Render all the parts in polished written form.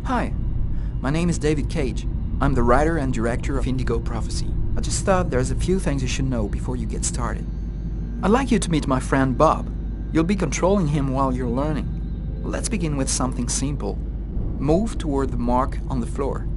Hi, my name is David Cage. I'm the writer and director of Indigo Prophecy. I just thought there's a few things you should know before you get started. I'd like you to meet my friend Bob. You'll be controlling him while you're learning. Let's begin with something simple. Move toward the mark on the floor.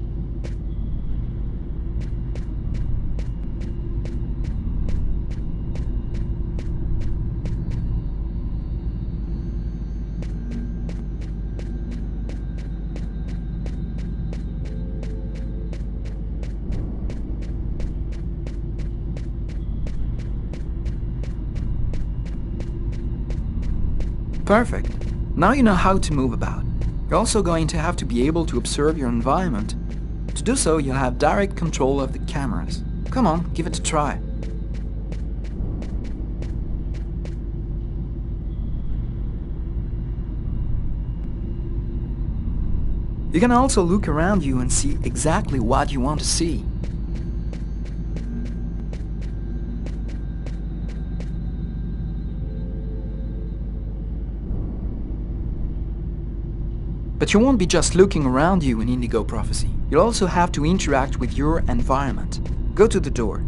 Perfect. Now you know how to move about. You're also going to have to be able to observe your environment. To do so, you'll have direct control of the cameras. Come on, give it a try. You can also look around you and see exactly what you want to see. But you won't be just looking around you in Indigo Prophecy. You'll also have to interact with your environment. Go to the door.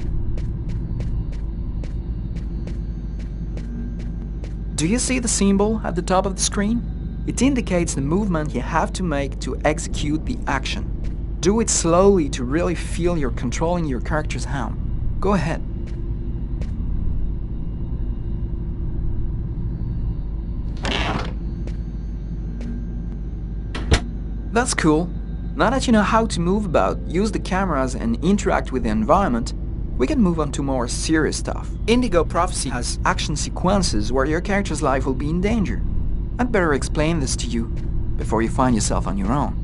Do you see the symbol at the top of the screen? It indicates the movement you have to make to execute the action. Do it slowly to really feel you're controlling your character's hand. Go ahead. That's cool. Now that you know how to move about, use the cameras and interact with the environment, we can move on to more serious stuff. Indigo Prophecy has action sequences where your character's life will be in danger. I'd better explain this to you before you find yourself on your own.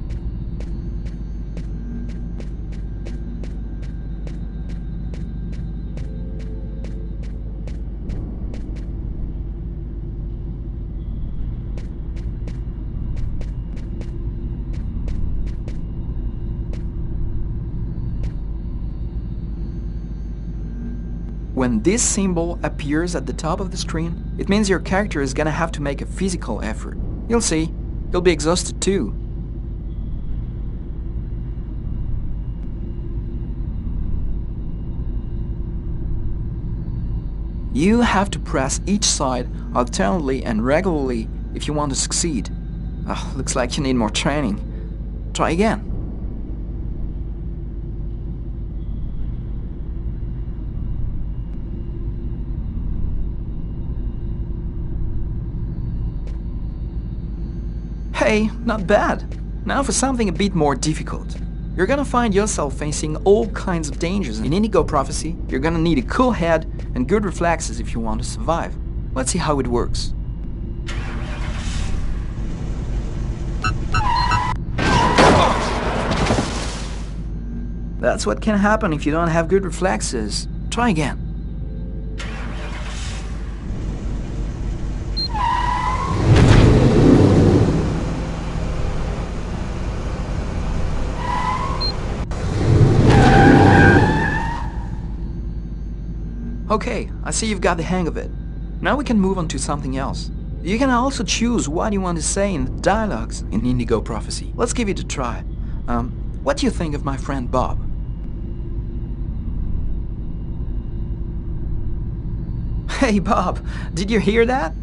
When this symbol appears at the top of the screen, it means your character is gonna have to make a physical effort. You'll see, you'll be exhausted too. You have to press each side alternately and regularly if you want to succeed. Looks like you need more training. Try again. Hey, not bad. Now for something a bit more difficult. You're gonna find yourself facing all kinds of dangers. In Indigo Prophecy, you're gonna need a cool head and good reflexes if you want to survive. Let's see how it works. That's what can happen if you don't have good reflexes. Try again. Okay, I see you've got the hang of it. Now we can move on to something else. You can also choose what you want to say in the dialogues in Indigo Prophecy. Let's give it a try. What do you think of my friend Bob? Hey Bob, did you hear that?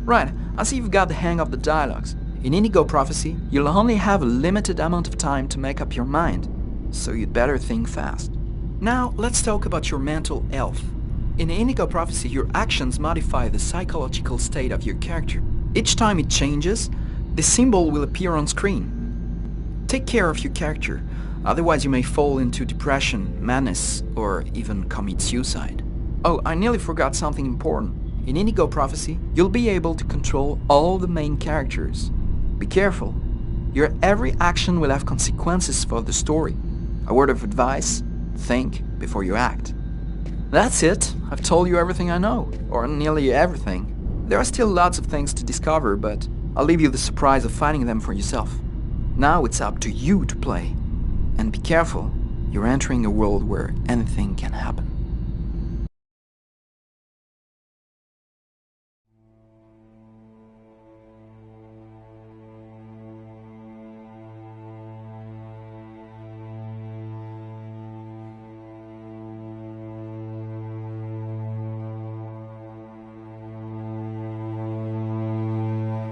Right, I see you've got the hang of the dialogues. In Indigo Prophecy, you'll only have a limited amount of time to make up your mind, so you'd better think fast. Now, let's talk about your mental health. In Indigo Prophecy, your actions modify the psychological state of your character. Each time it changes, the symbol will appear on screen. Take care of your character, otherwise you may fall into depression, madness, or even commit suicide. Oh, I nearly forgot something important. In Indigo Prophecy, you'll be able to control all the main characters. Be careful. Your every action will have consequences for the story. A word of advice, think before you act. That's it. I've told you everything I know, or nearly everything. There are still lots of things to discover, but I'll leave you the surprise of finding them for yourself. Now it's up to you to play. And be careful, you're entering a world where anything can happen.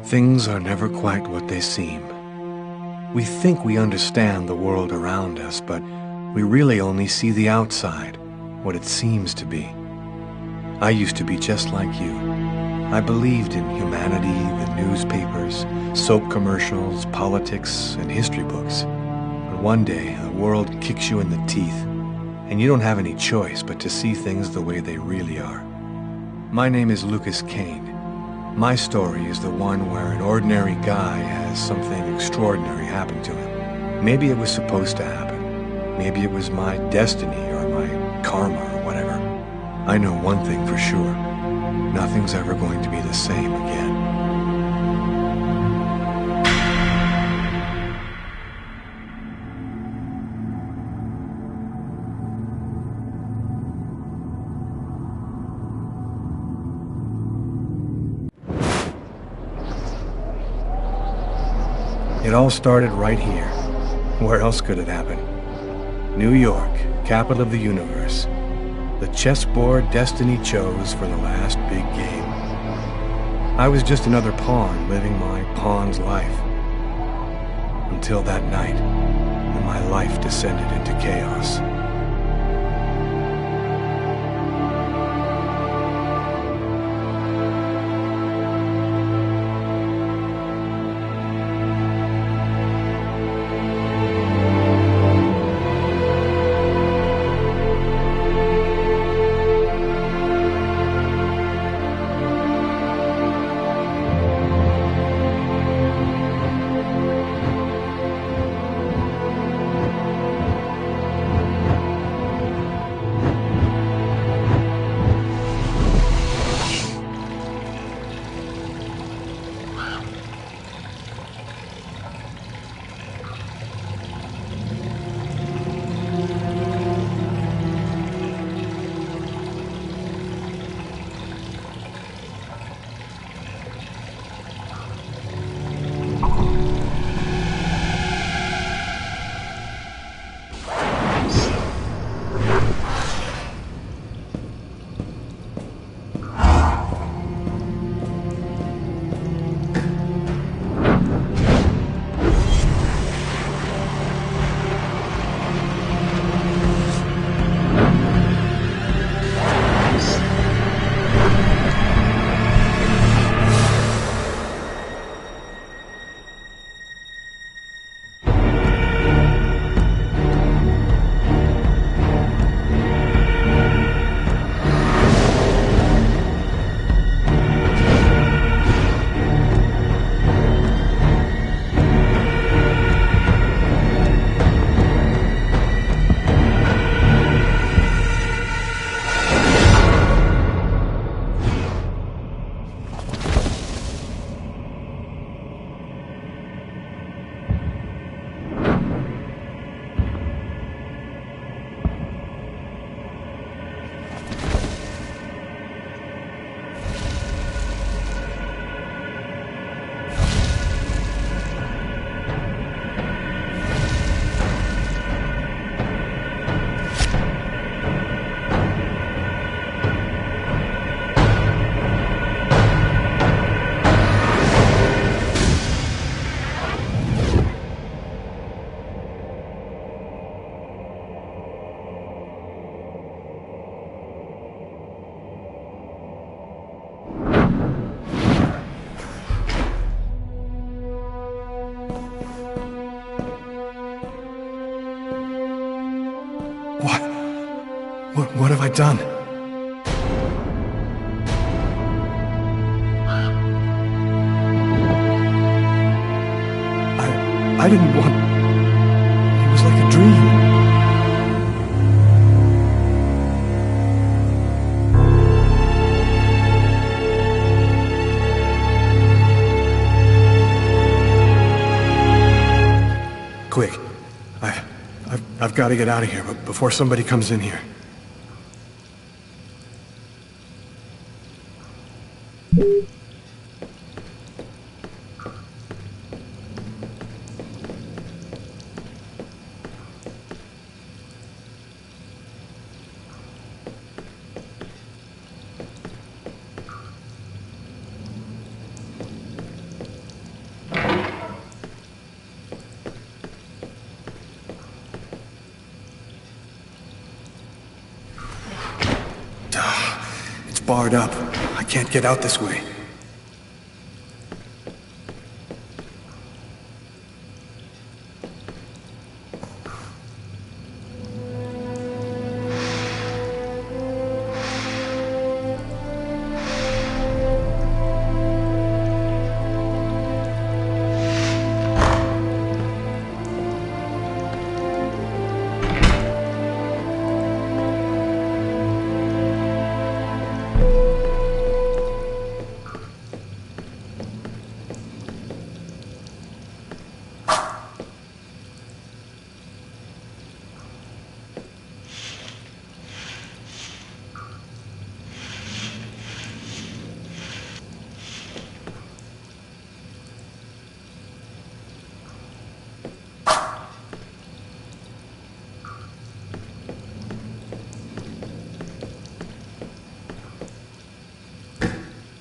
Things are never quite what they seem. We think we understand the world around us, but we really only see the outside, what it seems to be. I used to be just like you. I believed in humanity, the newspapers, soap commercials, politics, and history books. But one day, the world kicks you in the teeth, and you don't have any choice but to see things the way they really are. My name is Lucas Kane. My story is the one where an ordinary guy has something extraordinary happen to him. Maybe it was supposed to happen. Maybe it was my destiny or my karma or whatever. I know one thing for sure. Nothing's ever going to be the same again. It all started right here. Where else could it happen? New York, capital of the universe. The chessboard destiny chose for the last big game. I was just another pawn living my pawn's life. Until that night, when my life descended into chaos. what have I done? I didn't want... It was like a dream. Quick. I've got to get out of here, but before somebody comes in here. It's barred up. I can't get out this way.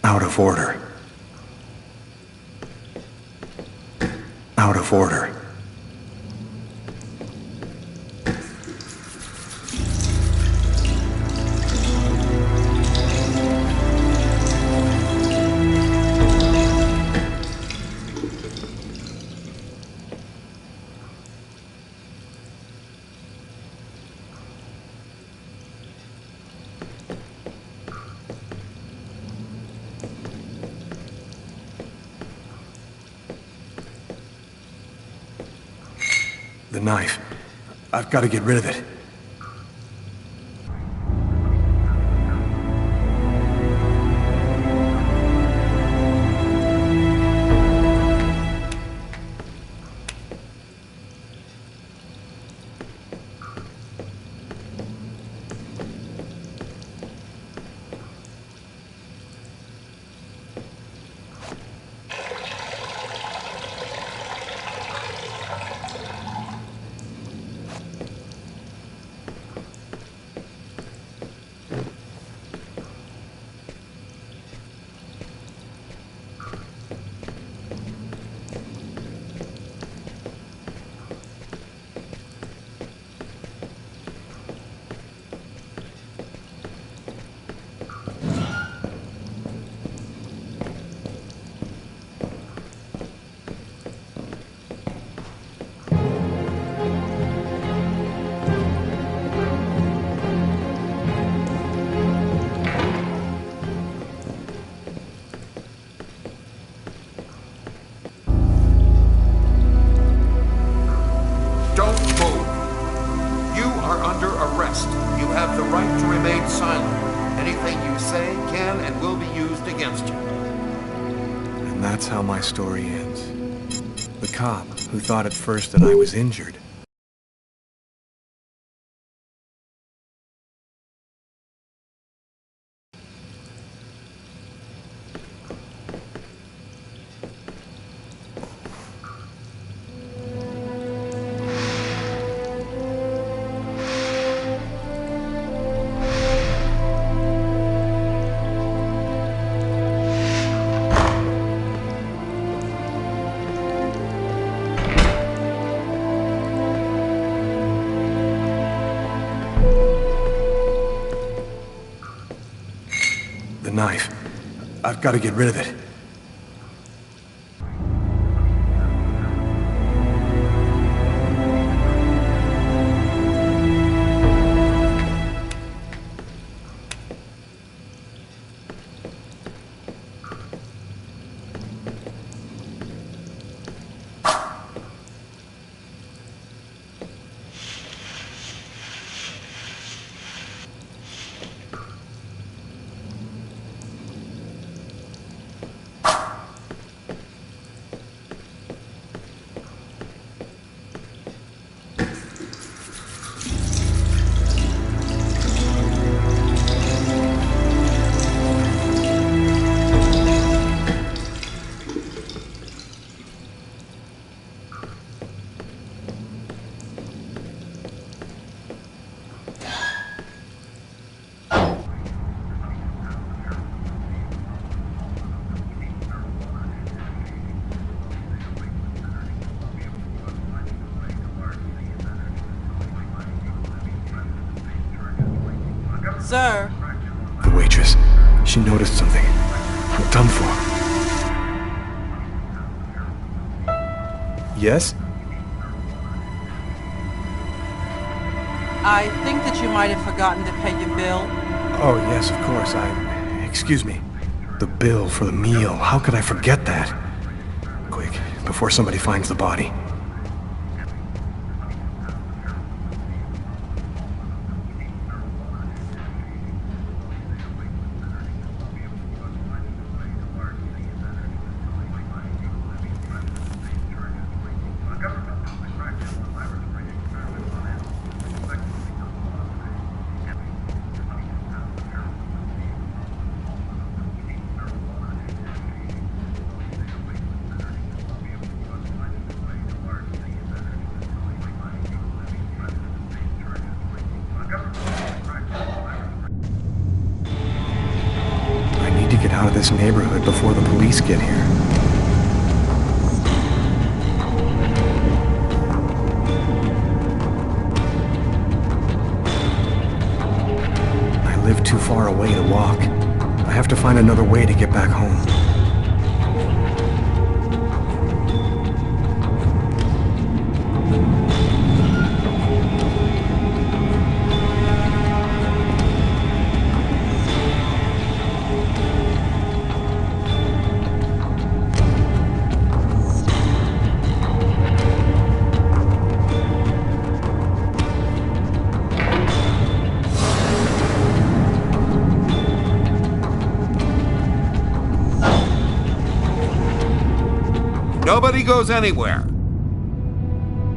Out of order. Out of order. The knife. I've got to get rid of it. You have the right to remain silent. Anything you say can and will be used against you. And that's how my story ends. The cop, who thought at first that I was injured, the knife. I've got to get rid of it. Sir? The waitress. She noticed something. I'm done for. Yes? I think that you might have forgotten to pay your bill. Oh, yes, of course. Excuse me. The bill for the meal. How could I forget that? Quick, before somebody finds the body. Get out of this neighborhood before the police get here. I live too far away to walk. I have to find another way to get back home. Nobody goes anywhere.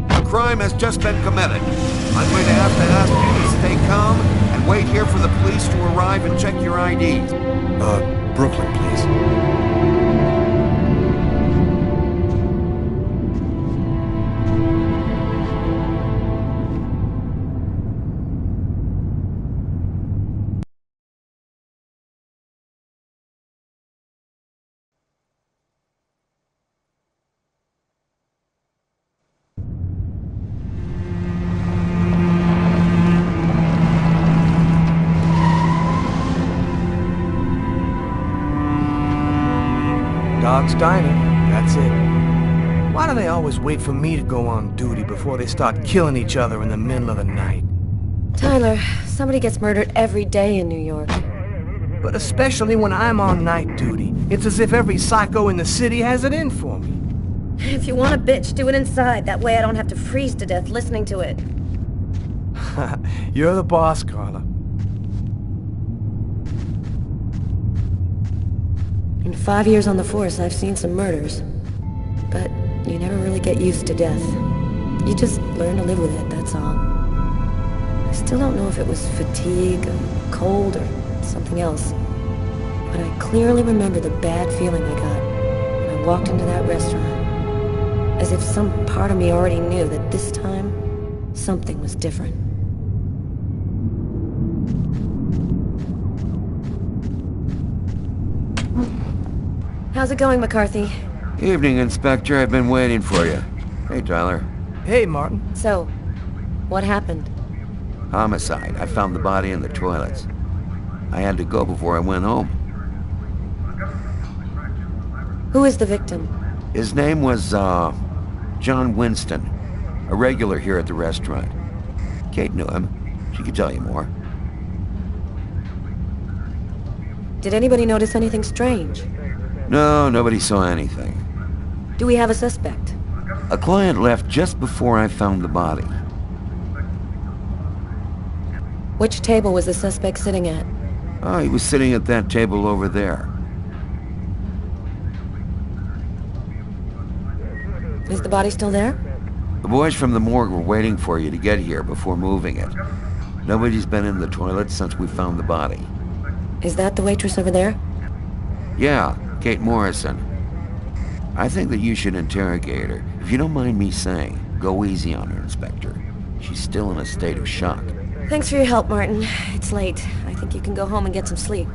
A crime has just been committed. I'm going to have to ask you to stay calm and wait here for the police to arrive and check your IDs. Brooklyn, please. Dog's Diner, that's it. Why do they always wait for me to go on duty before they start killing each other in the middle of the night? Tyler, somebody gets murdered every day in New York. But especially when I'm on night duty. It's as if every psycho in the city has it in for me. If you want a bitch, do it inside. That way I don't have to freeze to death listening to it. You're the boss, Carla. In 5 years on the force, I've seen some murders. But you never really get used to death. You just learn to live with it, that's all. I still don't know if it was fatigue, or cold, or something else. But I clearly remember the bad feeling I got when I walked into that restaurant. As if some part of me already knew that this time, something was different. How's it going, McCarthy? Evening, Inspector. I've been waiting for you. Hey, Tyler. Hey, Martin. So, what happened? Homicide. I found the body in the toilets. I had to go before I went home. Who is the victim? His name was, John Winston. A regular here at the restaurant. Kate knew him. She could tell you more. Did anybody notice anything strange? No, nobody saw anything. Do we have a suspect? A client left just before I found the body. Which table was the suspect sitting at? Oh, he was sitting at that table over there. Is the body still there? The boys from the morgue were waiting for you to get here before moving it. Nobody's been in the toilet since we found the body. Is that the waitress over there? Yeah, Kate Morrison. I think that you should interrogate her. If you don't mind me saying, go easy on her, Inspector. She's still in a state of shock. Thanks for your help, Martin. It's late. I think you can go home and get some sleep.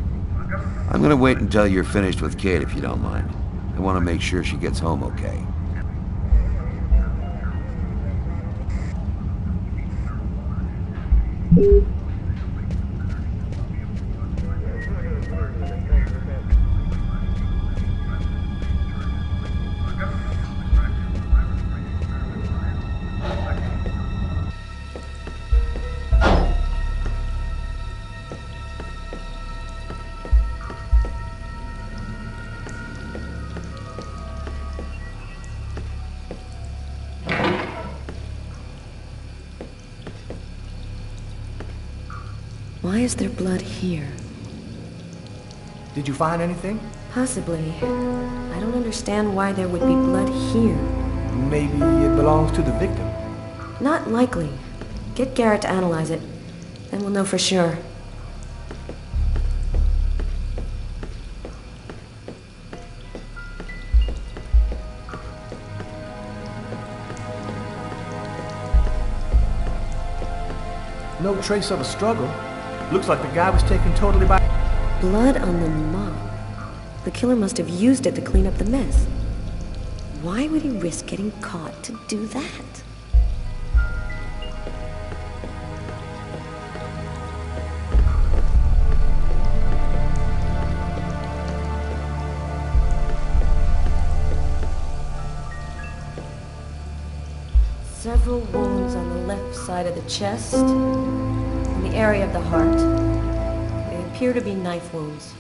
I'm gonna wait until you're finished with Kate, if you don't mind. I want to make sure she gets home okay. Why is there blood here? Did you find anything? Possibly. I don't understand why there would be blood here. Maybe it belongs to the victim. Not likely. Get Garrett to analyze it. Then we'll know for sure. No trace of a struggle. Looks like the guy was taken totally by... Blood on the mop. The killer must have used it to clean up the mess. Why would he risk getting caught to do that? Several wounds on the left side of the chest, in the area of the heart. They appear to be knife wounds.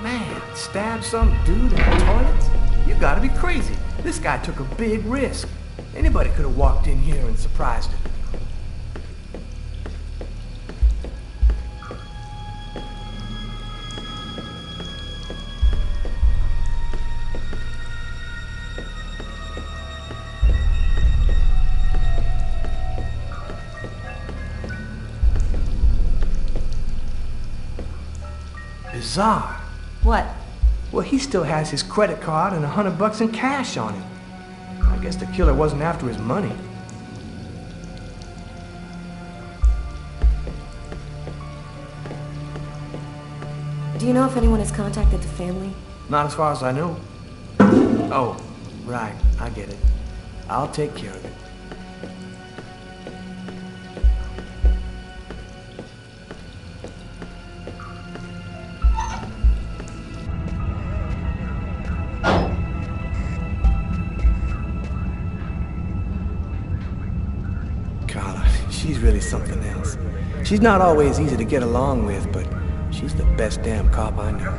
Man, stabbed some dude in the toilets? You gotta be crazy. This guy took a big risk. Anybody could have walked in here and surprised him. Bizarre. What? Well, he still has his credit card and $100 in cash on him. I guess the killer wasn't after his money. Do you know if anyone has contacted the family? Not as far as I know. Oh, right. I get it. I'll take care of it. She's really something else. She's not always easy to get along with, but she's the best damn cop I know.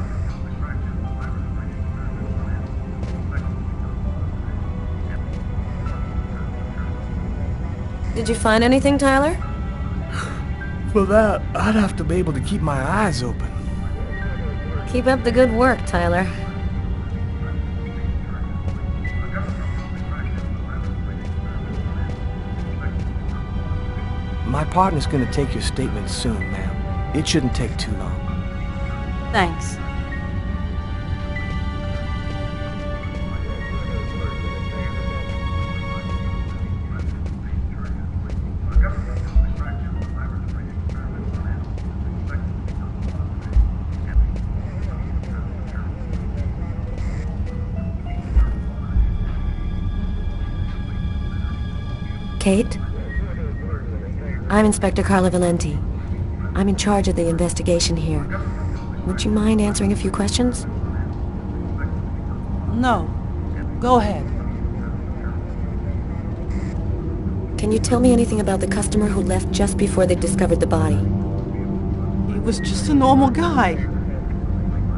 Did you find anything, Tyler? For that, I'd have to be able to keep my eyes open. Keep up the good work, Tyler. My partner's gonna take your statement soon, ma'am. It shouldn't take too long. Thanks. Kate? I'm Inspector Carla Valenti. I'm in charge of the investigation here. Would you mind answering a few questions? No. Go ahead. Can you tell me anything about the customer who left just before they discovered the body? He was just a normal guy.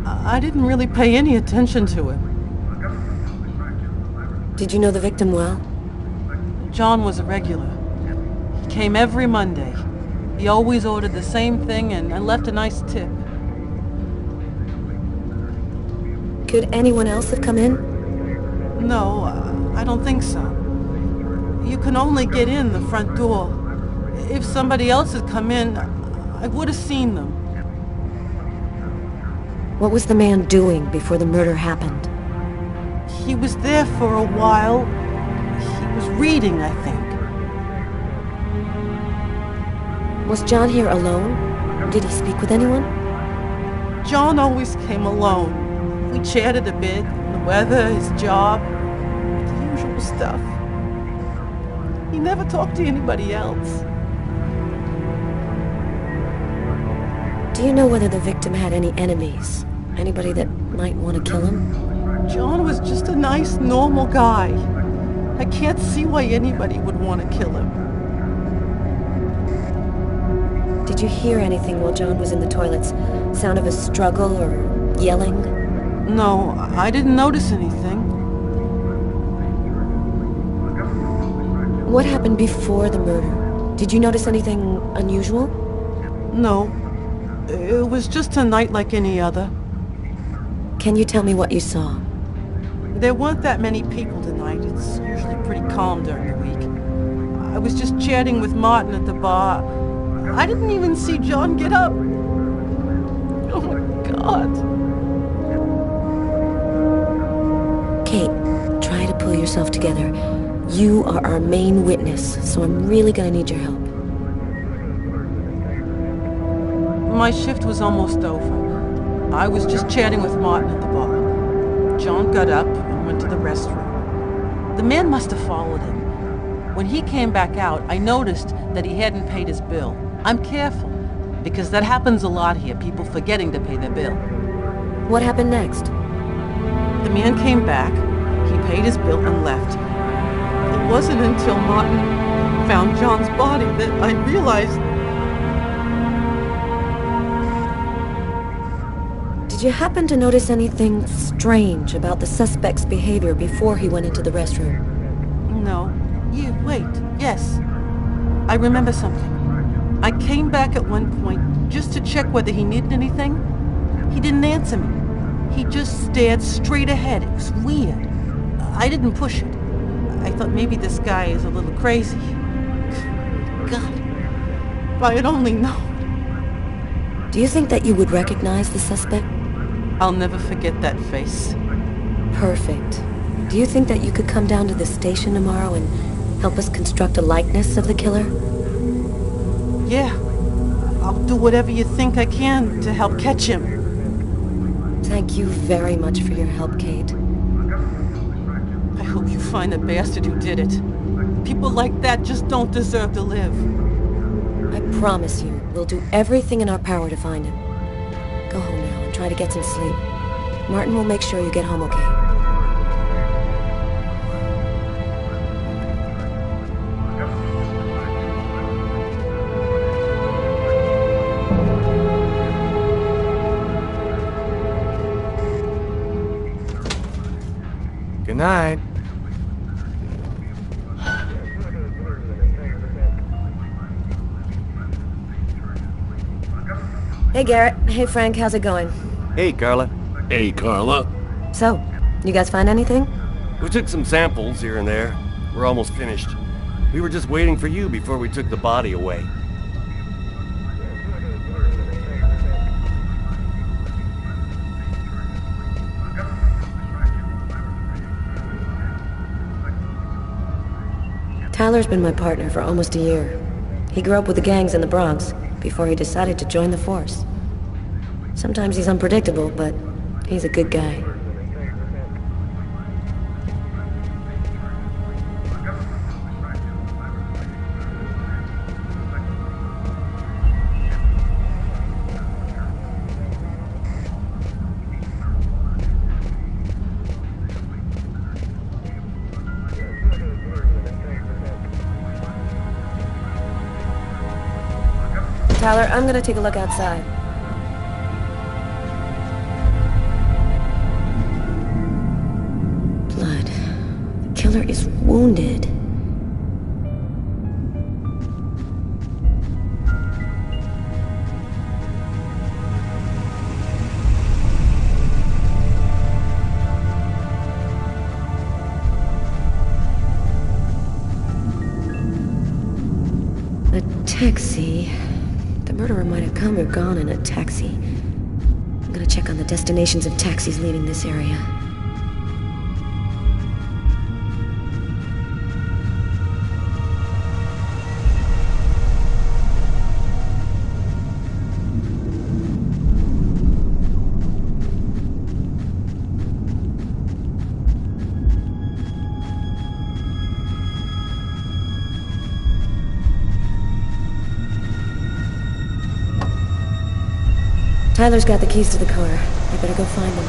I didn't really pay any attention to him. Did you know the victim well? John was a regular. He came every Monday. He always ordered the same thing and left a nice tip. Could anyone else have come in? No, I don't think so. You can only get in the front door. If somebody else had come in, I would have seen them. What was the man doing before the murder happened? He was there for a while. He was reading, I think. Was John here alone? Did he speak with anyone? John always came alone. We chatted a bit, the weather, his job, the usual stuff. He never talked to anybody else. Do you know whether the victim had any enemies? Anybody that might want to kill him? John was just a nice, normal guy. I can't see why anybody would want to kill him. Did you hear anything while John was in the toilets? Sound of a struggle or yelling? No, I didn't notice anything. What happened before the murder? Did you notice anything unusual? No. It was just a night like any other. Can you tell me what you saw? There weren't that many people tonight. It's usually pretty calm during the week. I was just chatting with Martin at the bar. I didn't even see John get up. Oh my God. Kate, try to pull yourself together. You are our main witness, so I'm really gonna need your help. My shift was almost over. I was just chatting with Martin at the bar. John got up and went to the restroom. The man must have followed him. When he came back out, I noticed that he hadn't paid his bill. I'm careful, because that happens a lot here, people forgetting to pay their bill. What happened next? The man came back, he paid his bill and left. It wasn't until Martin found John's body that I realized... Did you happen to notice anything strange about the suspect's behavior before he went into the restroom? No. Wait. Yes. I remember something. I came back at one point just to check whether he needed anything. He didn't answer me. He just stared straight ahead. It was weird. I didn't push it. I thought maybe this guy is a little crazy. God. If I had only known. Do you think that you would recognize the suspect? I'll never forget that face. Perfect. Do you think that you could come down to the station tomorrow and help us construct a likeness of the killer? Yeah. I'll do whatever you think I can to help catch him. Thank you very much for your help, Kate. I hope you find the bastard who did it. People like that just don't deserve to live. I promise you, we'll do everything in our power to find him. Go home now and try to get some sleep. Martin will make sure you get home okay. Good night. Hey, Garrett. Hey, Frank. How's it going? Hey, Carla. Hey, Carla. So, you guys find anything? We took some samples here and there. We're almost finished. We were just waiting for you before we took the body away. Tyler's been my partner for almost a year. He grew up with the gangs in the Bronx before he decided to join the force. Sometimes he's unpredictable, but he's a good guy. Tyler, I'm gonna take a look outside. Blood. The killer is wounded. A taxi. The murderer might have come or gone in a taxi. I'm gonna check on the destinations of taxis leaving this area. Tyler's got the keys to the car. I better go find them.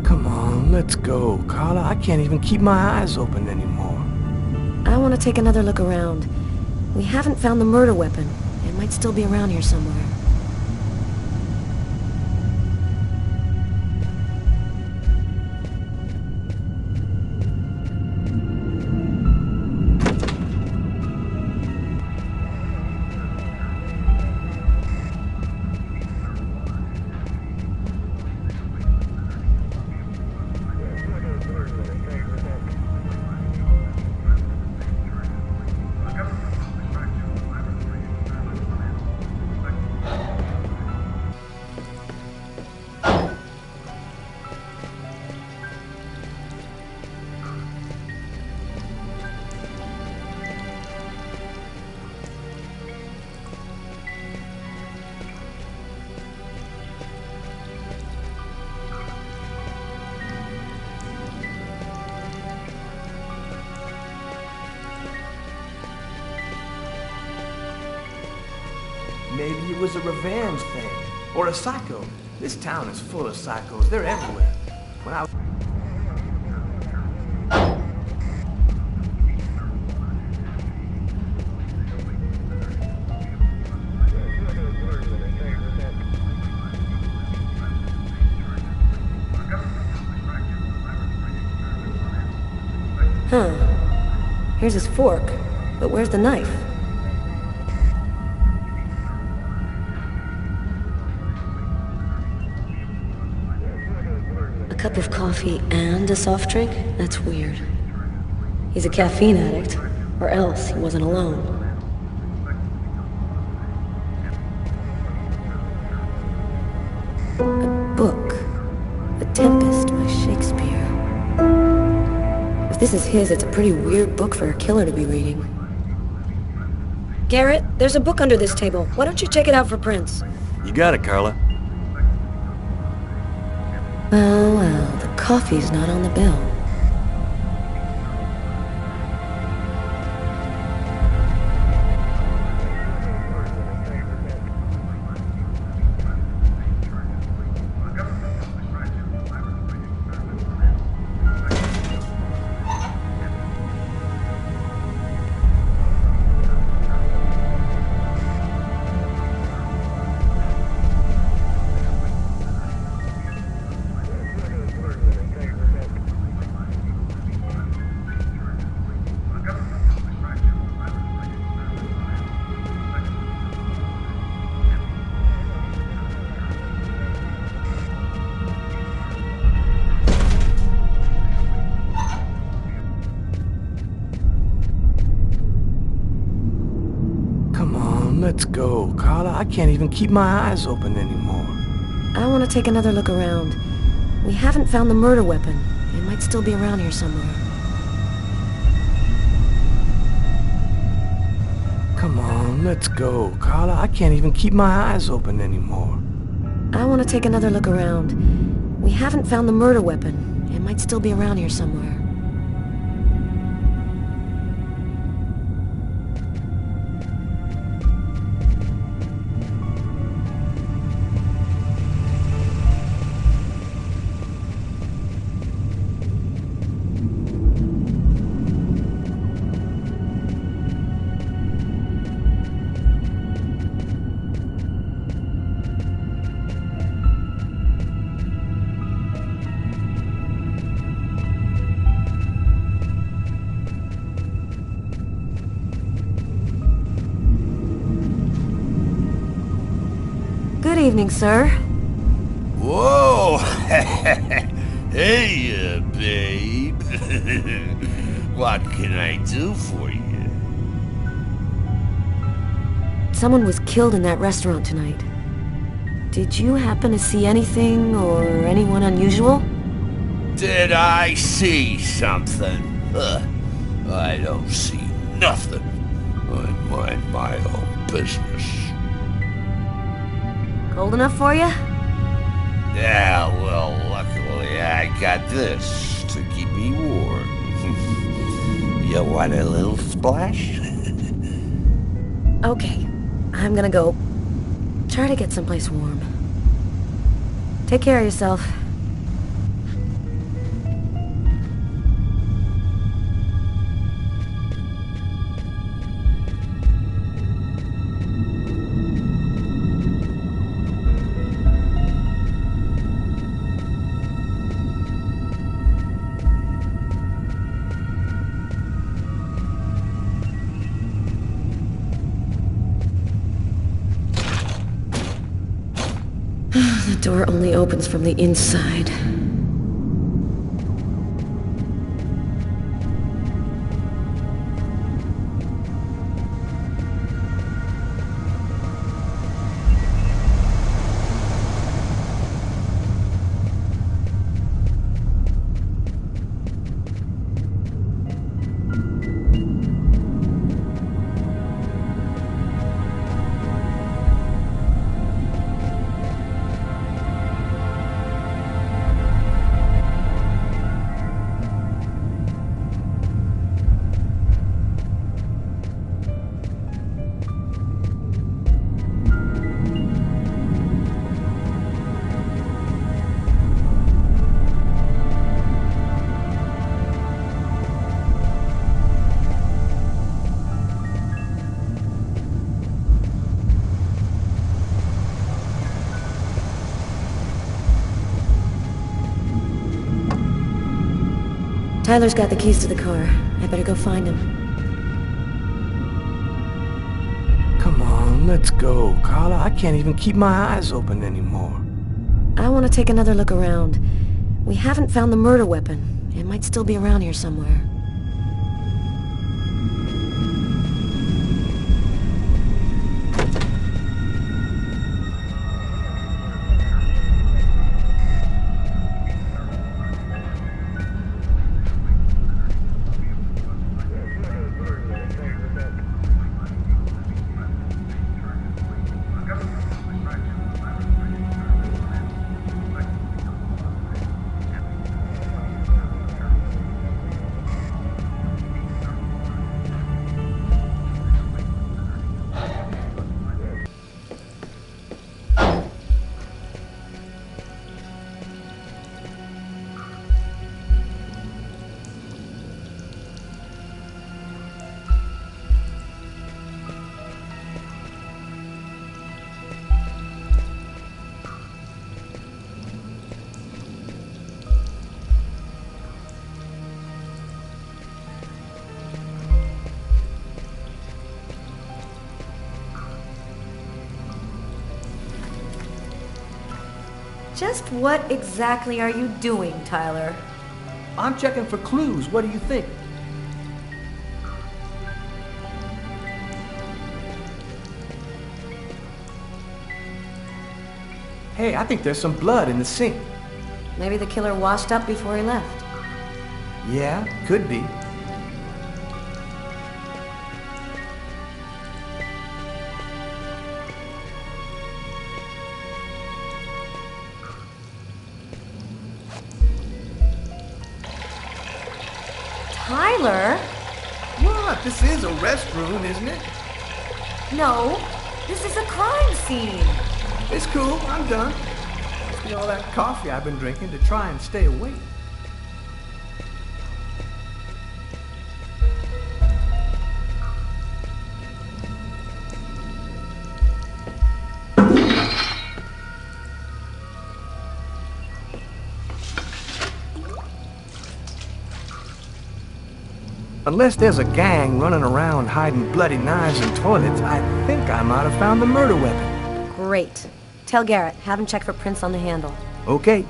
Come on, let's go, Carla. I can't even keep my eyes open anymore. I want want to take another look around. We haven't found the murder weapon. It might still be around here somewhere. Maybe it was a revenge thing. Or a psycho. This town is full of psychos. They're everywhere. When I... Huh. Here's his fork. But where's the knife? A cup of coffee and a soft drink? That's weird. He's a caffeine addict, or else he wasn't alone. A book. The Tempest by Shakespeare. If this is his, it's a pretty weird book for a killer to be reading. Garrett, there's a book under this table. Why don't you check it out for prints? You got it, Carla. Well, the coffee's not on the bill. Let's go, Carla. I can't even keep my eyes open anymore. I want to take another look around. We haven't found the murder weapon. It might still be around here somewhere. Come on, let's go, Carla. I can't even keep my eyes open anymore. I want to take another look around. We haven't found the murder weapon. It might still be around here somewhere. Good evening, sir. Whoa! Hey, babe. What can I do for you? Someone was killed in that restaurant tonight. Did you happen to see anything or anyone unusual? Did I see something? I don't see nothing. I mind my own business. Cold enough for you? Yeah, well, luckily I got this to keep me warm. You want a little splash? Okay, I'm gonna go try to get someplace warm. Take care of yourself. door only opens from the inside. Tyler's got the keys to the car. I better go find him. Come on, let's go, Carla. I can't even keep my eyes open anymore. I want to take another look around. We haven't found the murder weapon. It might still be around here somewhere. Just what exactly are you doing, Tyler? I'm checking for clues. What do you think? Hey, I think there's some blood in the sink. Maybe the killer washed up before he left. Yeah, could be. Tyler? What? This is a restroom, isn't it? No, this is a crime scene. It's cool. I'm done. Must be all that coffee I've been drinking to try and stay awake. Unless there's a gang running around hiding bloody knives in toilets, I think I might have found the murder weapon. Great. Tell Garrett, have him check for prints on the handle. Okay.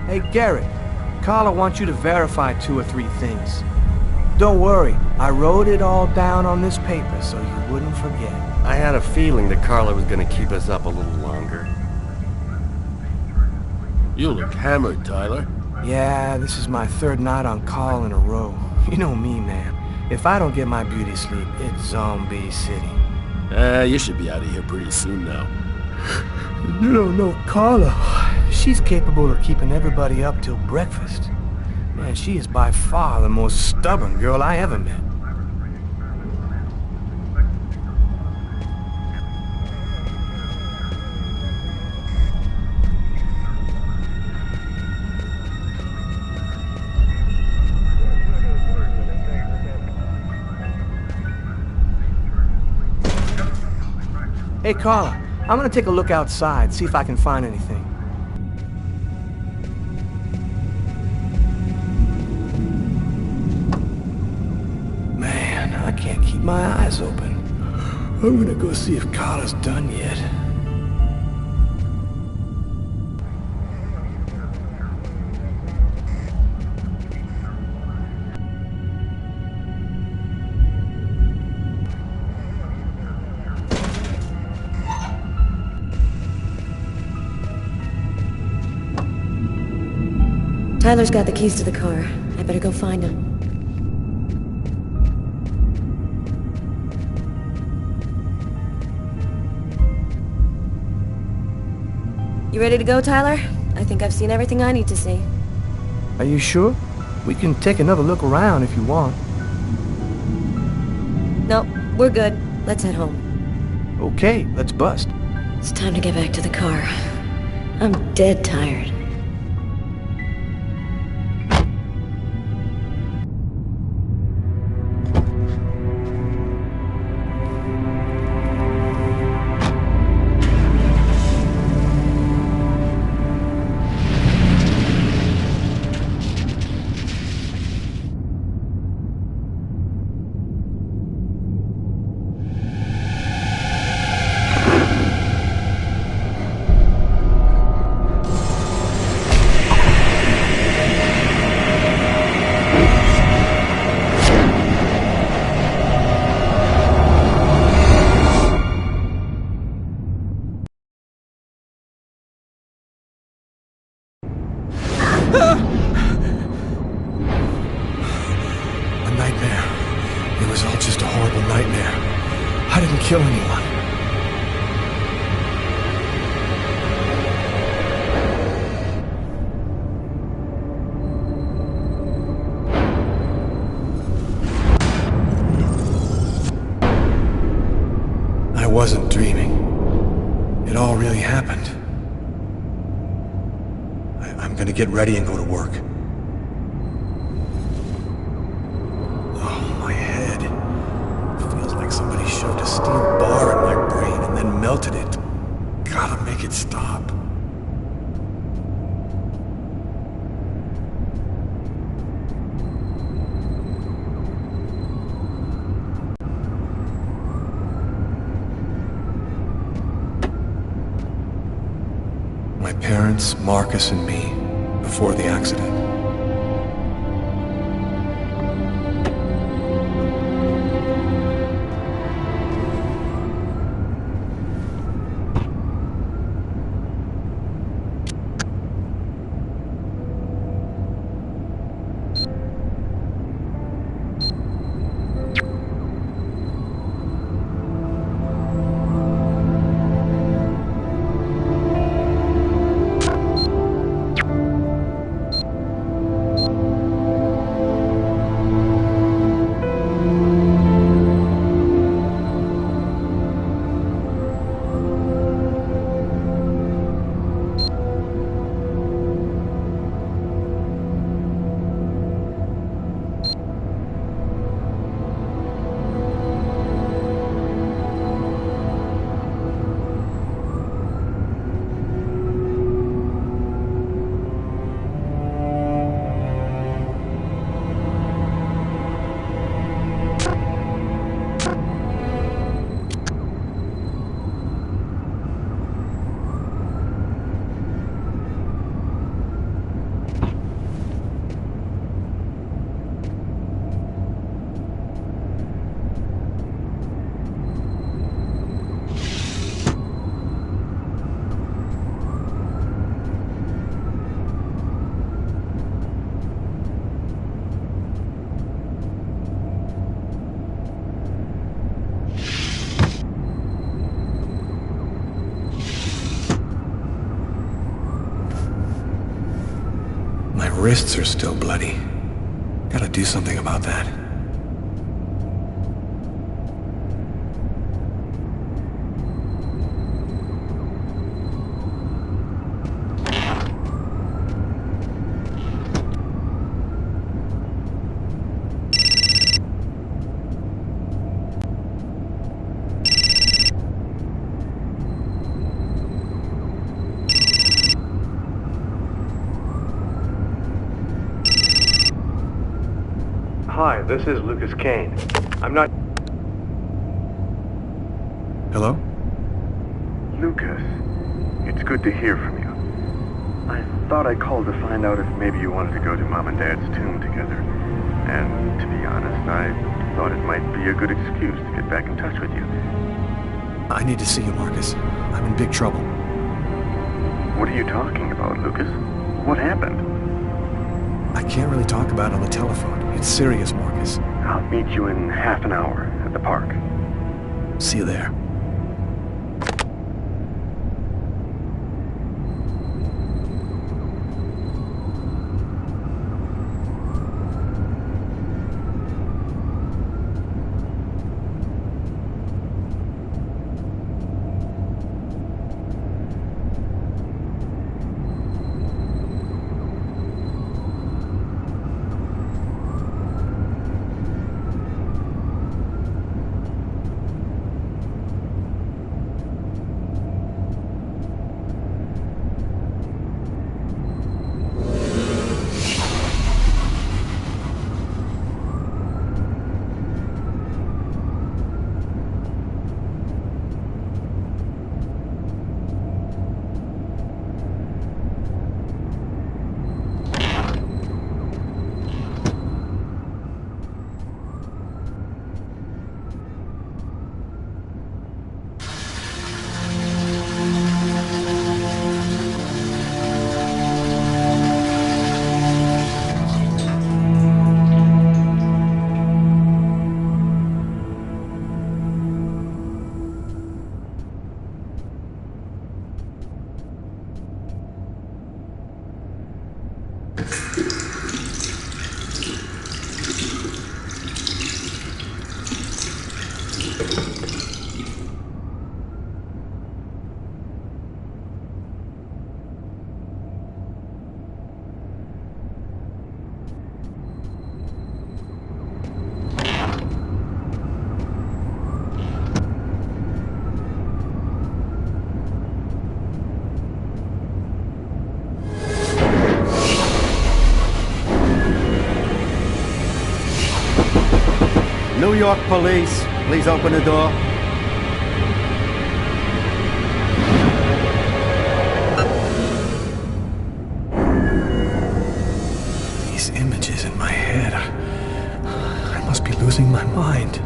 Hey, Garrett, Carla wants you to verify 2 or 3 things. Don't worry, I wrote it all down on this paper so you wouldn't forget. I had a feeling that Carla was gonna keep us up a little longer. You look hammered, Tyler. Yeah, this is my 3rd night on call in a row. You know me, man. If I don't get my beauty sleep, it's Zombie City. You should be out of here pretty soon now. You don't know Carla. She's capable of keeping everybody up till breakfast. Man, she is by far the most stubborn girl I ever met. Hey, Carla, I'm gonna take a look outside, see if I can find anything. Man, I can't keep my eyes open. I'm gonna go see if Carla's done yet. Tyler's got the keys to the car. I better go find him. You ready to go, Tyler? I think I've seen everything I need to see. Are you sure? We can take another look around if you want. No, we're good. Let's head home. Okay, let's bust. It's time to get back to the car. I'm dead tired. A nightmare. It was all just a horrible nightmare. I didn't kill anyone. I wasn't dreaming. It all really happened. I'm gonna get ready and go to work. Oh, my head. Feels like somebody shoved a steel bar in my brain and then melted it. Gotta make it stop. My parents, Marcus, and me, before the accident. My wrists are still bloody. Gotta do something about that. Hi, this is Lucas Kane. I'm not... Hello? Lucas, it's good to hear from you. I thought I called to find out if maybe you wanted to go to Mom and Dad's tomb together. And to be honest, I thought it might be a good excuse to get back in touch with you. I need to see you, Marcus. I'm in big trouble. What are you talking about, Lucas? What happened? I can't really talk about it on the telephone. It's serious, Marcus. I'll meet you in half an hour at the park. See you there. New York police, please open the door. These images in my head. I must be losing my mind.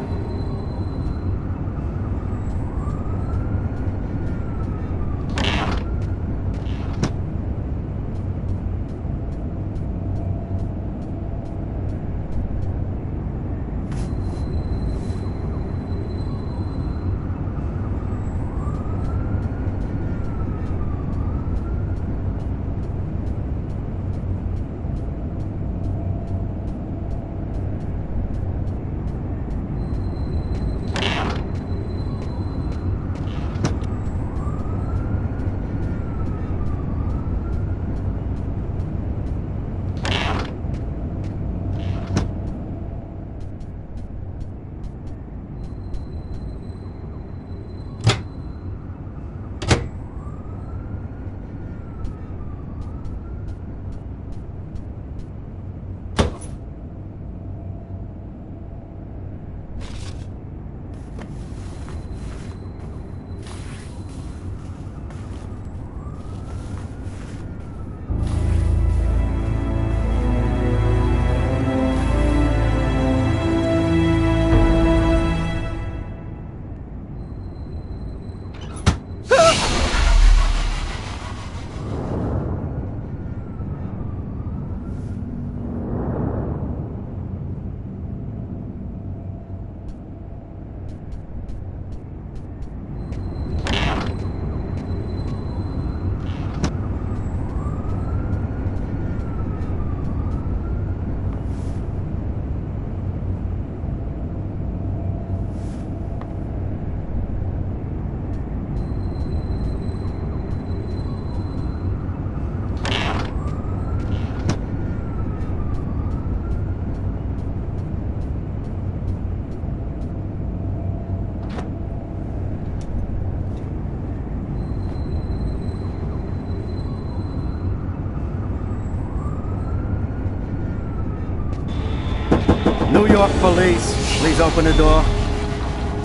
York police. Please open the door.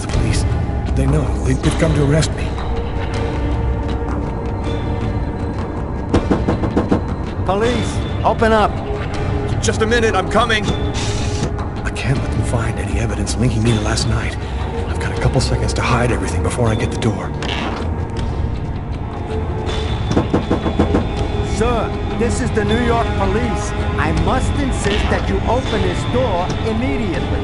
The police. They know. They've come to arrest me. Police, open up. Just a minute, I'm coming. I can't let them find any evidence linking me to last night. I've got a couple seconds to hide everything before I get the door. Sir, this is the New York police. I must insist that you open this door immediately.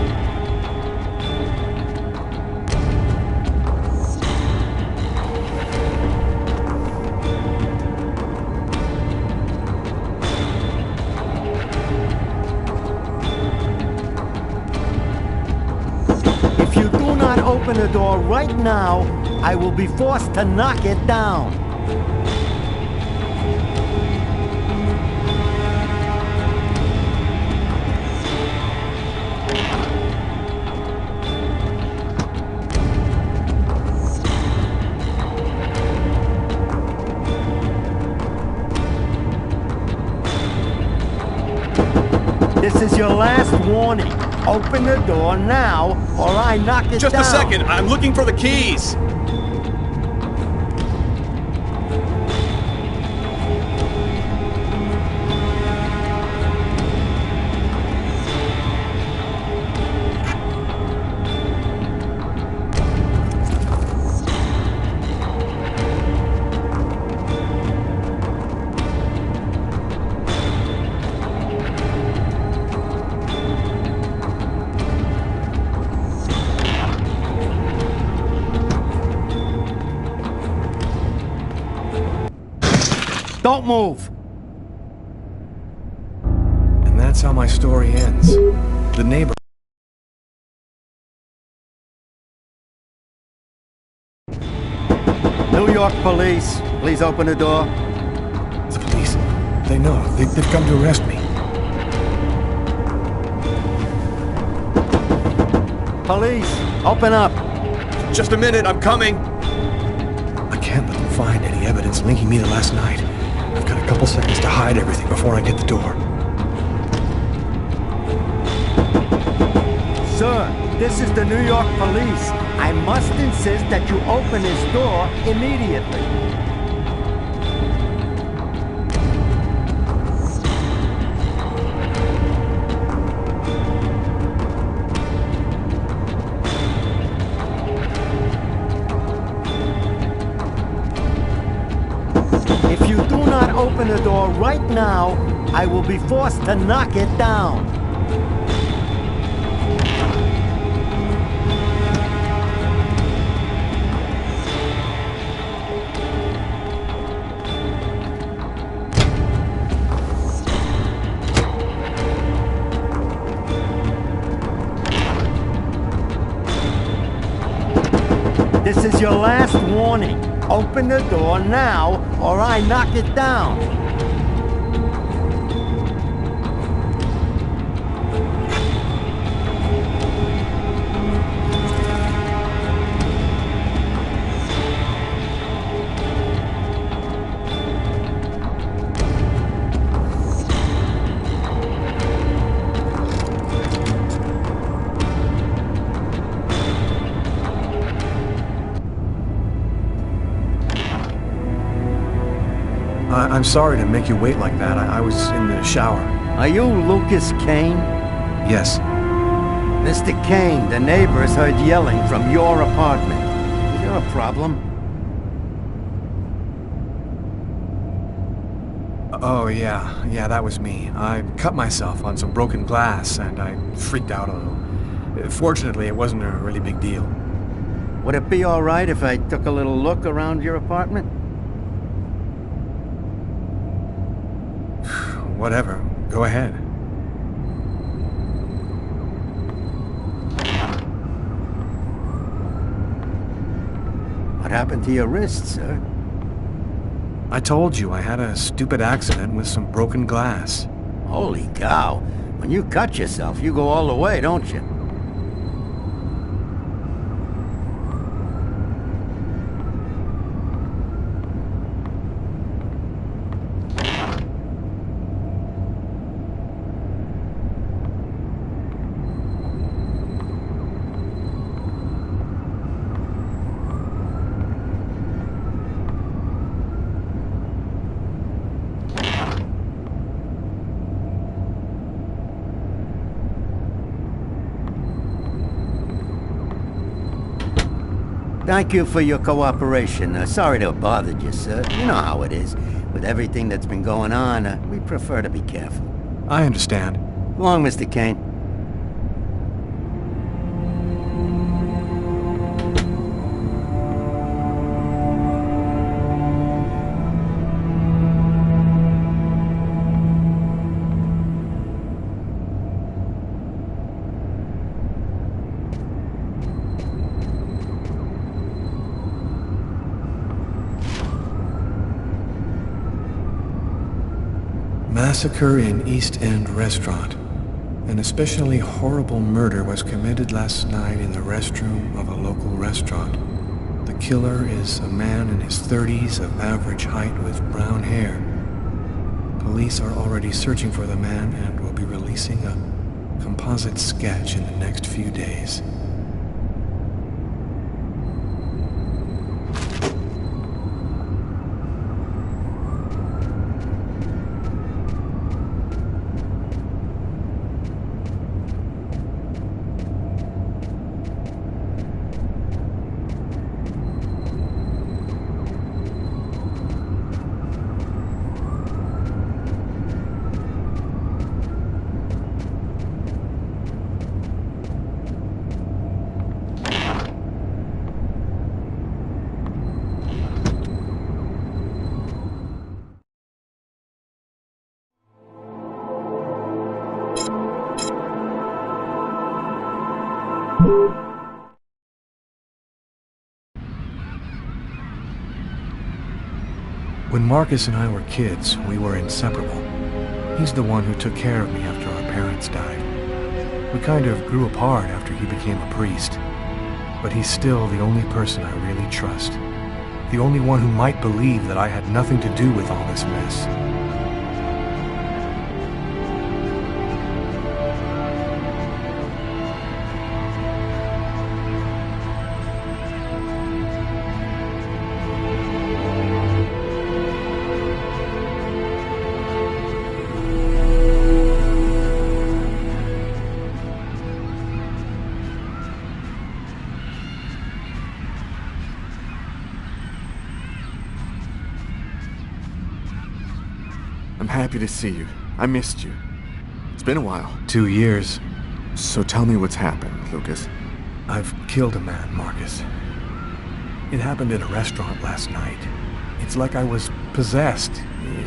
If you do not open the door right now, I will be forced to knock it down. This is your last warning. Open the door now, or I knock it down. Just a second, I'm looking for the keys. Don't move! And that's how my story ends. The neighbor... New York police, please open the door. The police. They know. They've come to arrest me. Police, open up! Just a minute, I'm coming! I can't let them find any evidence linking me to last night. I've got a couple seconds to hide everything before I get the door. Sir, this is the New York police. I must insist that you open this door immediately. If you do not open the door right now, I will be forced to knock it down. This is your last warning. Open the door now, or I knock it down. I'm sorry to make you wait like that. I was in the shower. Are you Lucas Kane? Yes. Mr. Kane, the neighbors heard yelling from your apartment. Is there a problem? Oh, yeah. Yeah, that was me. I cut myself on some broken glass, and I freaked out a little. Fortunately, it wasn't a really big deal. Would it be all right if I took a little look around your apartment? Whatever. Go ahead. What happened to your wrist, sir? I told you I had a stupid accident with some broken glass. Holy cow. When you cut yourself, you go all the way, don't you? Thank you for your cooperation. Sorry to have bothered you, sir. You know how it is. With everything that's been going on, we prefer to be careful. I understand. Go on, Mr. Kane. Massacre in East End restaurant. An especially horrible murder was committed last night in the restroom of a local restaurant. The killer is a man in his 30s of average height with brown hair. Police are already searching for the man and will be releasing a composite sketch in the next few days. When Marcus and I were kids, we were inseparable. He's the one who took care of me after our parents died. We kind of grew apart after he became a priest. But he's still the only person I really trust. The only one who might believe that I had nothing to do with all this mess. I'm happy to see you. I missed you. It's been a while. 2 years. So tell me what's happened, Lucas. I've killed a man, Marcus. It happened in a restaurant last night. It's like I was possessed,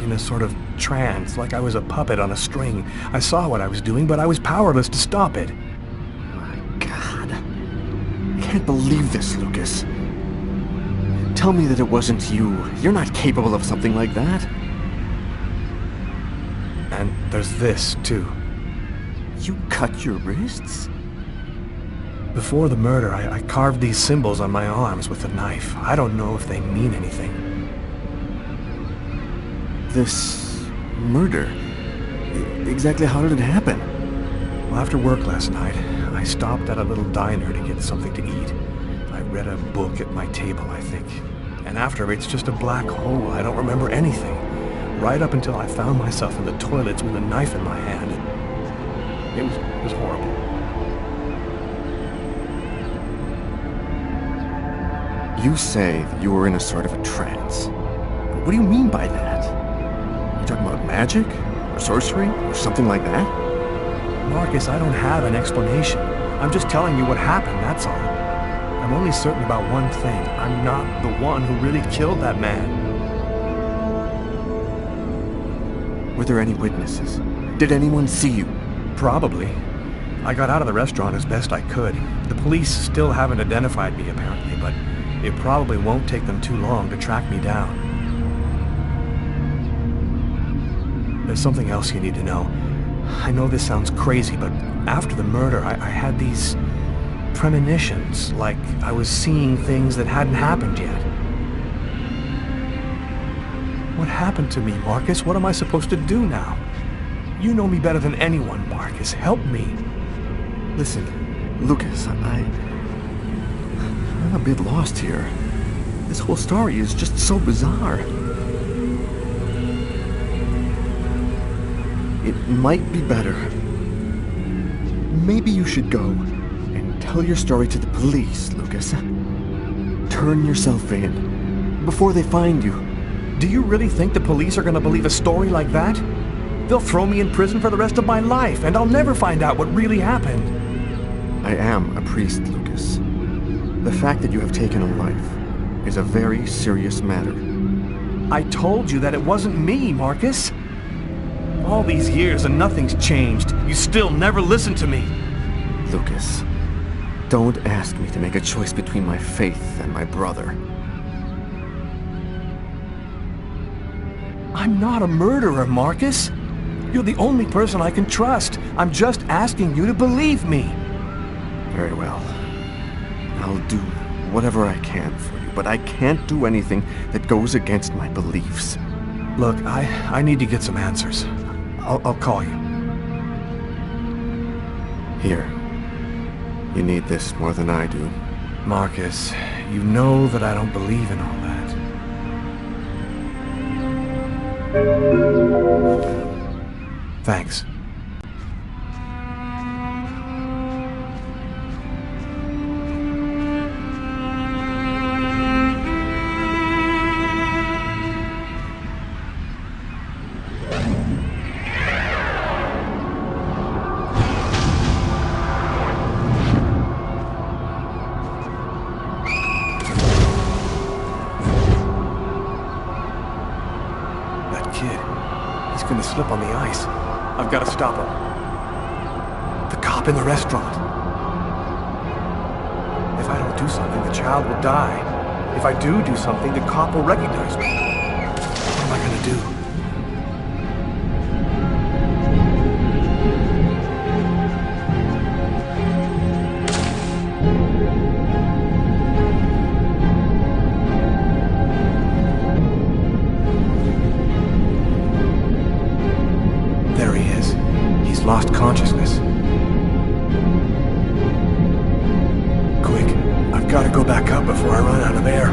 in a sort of trance, like I was a puppet on a string. I saw what I was doing, but I was powerless to stop it. My God. I can't believe this, Lucas. Tell me that it wasn't you. You're not capable of something like that. And there's this, too. You cut your wrists? Before the murder, I carved these symbols on my arms with a knife. I don't know if they mean anything. This murder? Exactly how did it happen? Well, after work last night, I stopped at a little diner to get something to eat. I read a book at my table, I think. And after, it's just a black hole. I don't remember anything. Right up until I found myself in the toilets with a knife in my hand. It was horrible. You say that you were in a sort of a trance. But what do you mean by that? You talking about magic? Or sorcery? Or something like that? Marcus, I don't have an explanation. I'm just telling you what happened, that's all. I'm only certain about one thing. I'm not the one who really killed that man. Were there any witnesses? Did anyone see you? Probably. I got out of the restaurant as best I could. The police still haven't identified me, apparently, but it probably won't take them too long to track me down. There's something else you need to know. I know this sounds crazy, but after the murder, I had these premonitions, like I was seeing things that hadn't happened yet. What happened to me, Marcus? What am I supposed to do now? You know me better than anyone, Marcus. Help me. Listen, Lucas, I'm a bit lost here. This whole story is just so bizarre. It might be better. Maybe you should go and tell your story to the police, Lucas. turn yourself in before they find you. Do you really think the police are gonna believe a story like that? They'll throw me in prison for the rest of my life, and I'll never find out what really happened. I am a priest, Lucas. The fact that you have taken a life is a very serious matter. I told you that it wasn't me, Marcus. All these years and nothing's changed. You still never listen to me. Lucas, don't ask me to make a choice between my faith and my brother. I'm not a murderer, Marcus. You're the only person I can trust. I'm just asking you to believe me. Very well. I'll do whatever I can for you, but I can't do anything that goes against my beliefs. Look, I need to get some answers. I'll call you. Here. You need this more than I do. Marcus, you know that I don't believe in all that. Thanks. Gonna slip on the ice. I've got to stop him. The cop in the restaurant. If I don't do something, the child will die. If I do something, the cop will recognize me. What am I gonna do? Lost consciousness. Quick, I've got to go back up before I run out of air.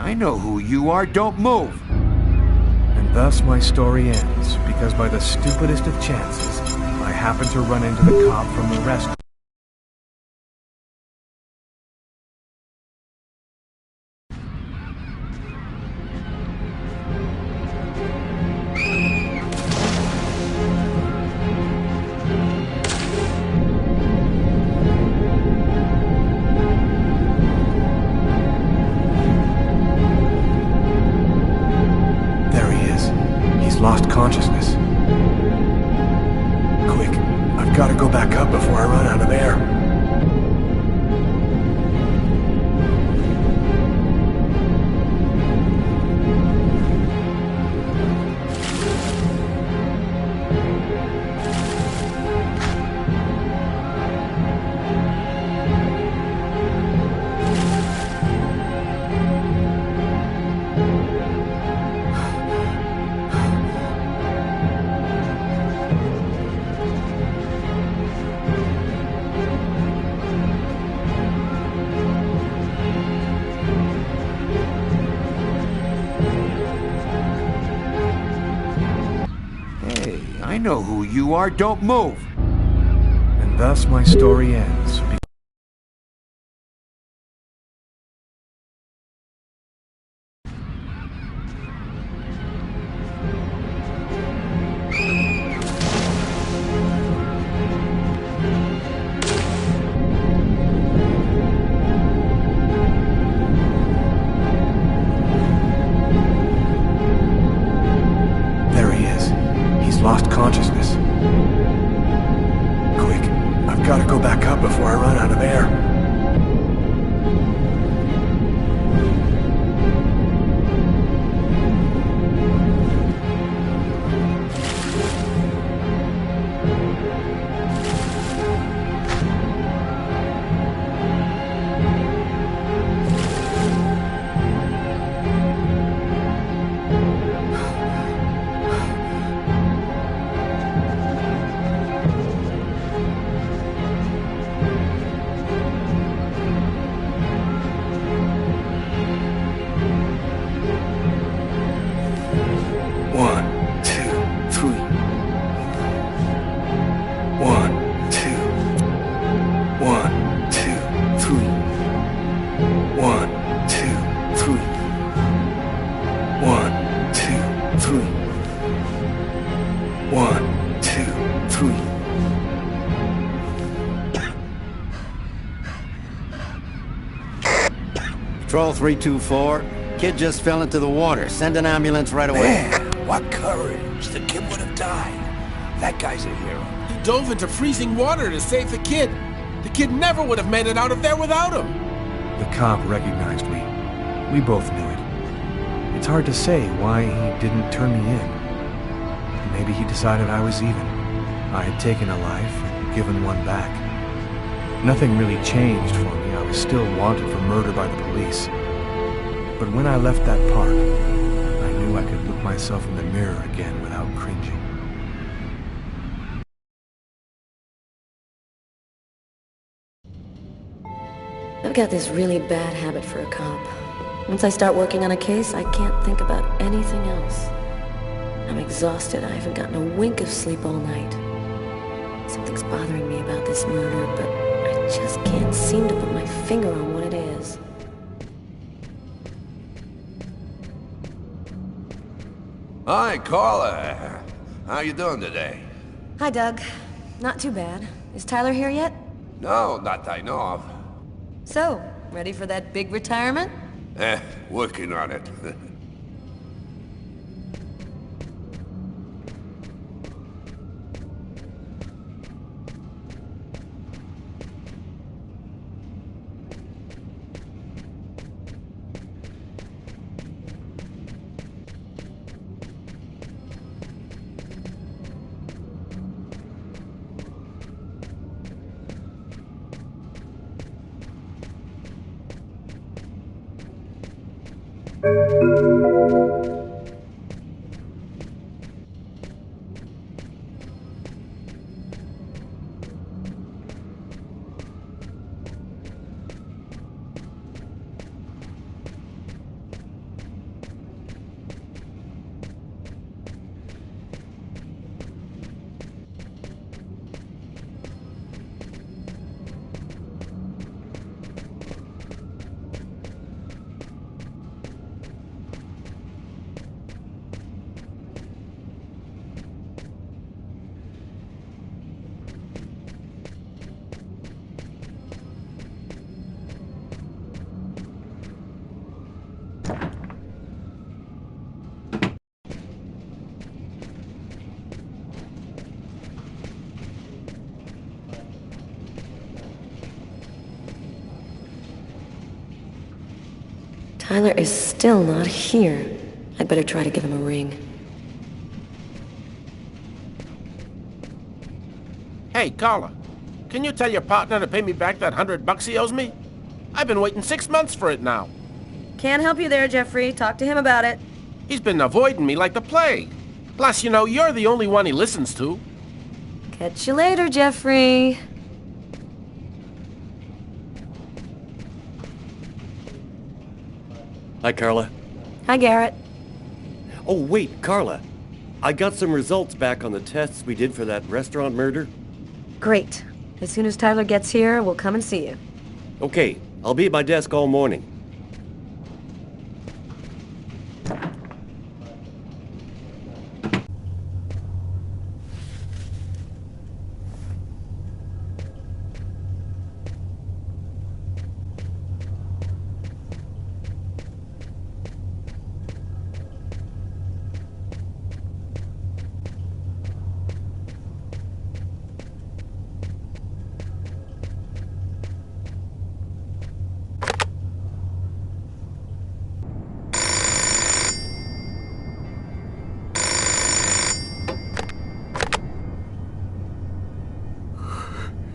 I know who you are. Don't move. And thus my story ends, because by the stupidest of chances, I happen to run into the cop from the restaurant. Lost consciousness. Quick, I've got to go back up before I run out of air. I know who you are. Don't move. And thus my story ends. Lost consciousness. Quick, I've got to go back up before I run out of air. through you. Patrol 324. Kid just fell into the water. Send an ambulance right away. Man, what courage. The kid would have died. That guy's a hero. He dove into freezing water to save the kid. The kid never would have made it out of there without him. The cop recognized me. We both knew it. It's hard to say why he didn't turn me in. Maybe he decided I was even. I had taken a life and given one back. Nothing really changed for me. I was still wanted for murder by the police. But when I left that park, I knew I could look myself in the mirror again without cringing. I've got this really bad habit for a cop. Once I start working on a case, I can't think about anything else. I'm exhausted. I haven't gotten a wink of sleep all night. Something's bothering me about this murder, but I just can't seem to put my finger on what it is. Hi, Carla. How you doing today? Hi, Doug. Not too bad. Is Tyler here yet? No, not that I know of. So, ready for that big retirement? Working on it. Tyler is still not here. I'd better try to give him a ring. Hey, Carla. Can you tell your partner to pay me back that $100 he owes me? I've been waiting 6 months for it now. Can't help you there, Jeffrey. Talk to him about it. He's been avoiding me like the plague. Plus, you know, you're the only one he listens to. Catch you later, Jeffrey. Hi, Carla. Hi, Garrett. Oh, wait, Carla. I got some results back on the tests we did for that restaurant murder. Great. As soon as Tyler gets here, we'll come and see you. Okay, I'll be at my desk all morning.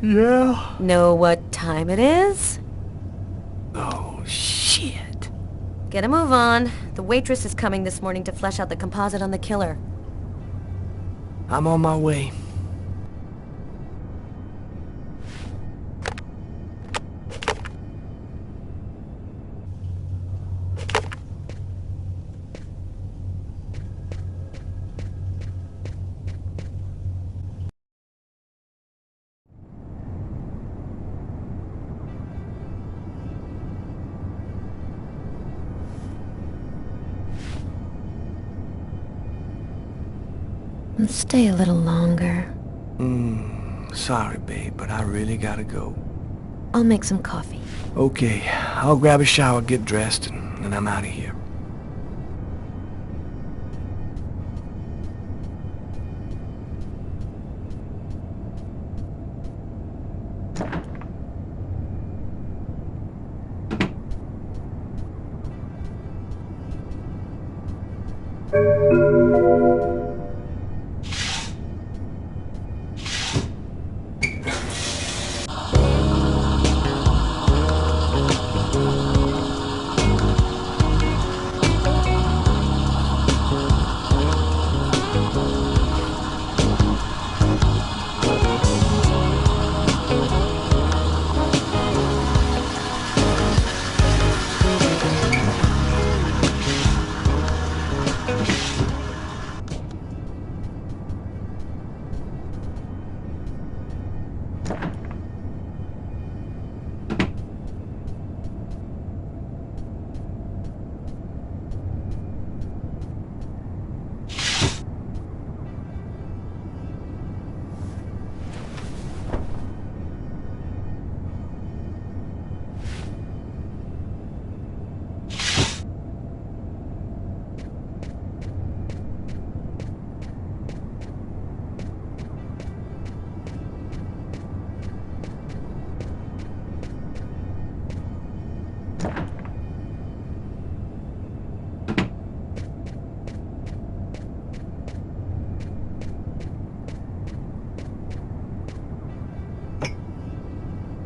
Yeah? Know what time it is? Oh, shit. Get a move on. The waitress is coming this morning to flesh out the composite on the killer. I'm on my way. Let's stay a little longer. Sorry, babe, but I really gotta go. I'll make some coffee. Okay, I'll grab a shower, get dressed, and I'm out of here.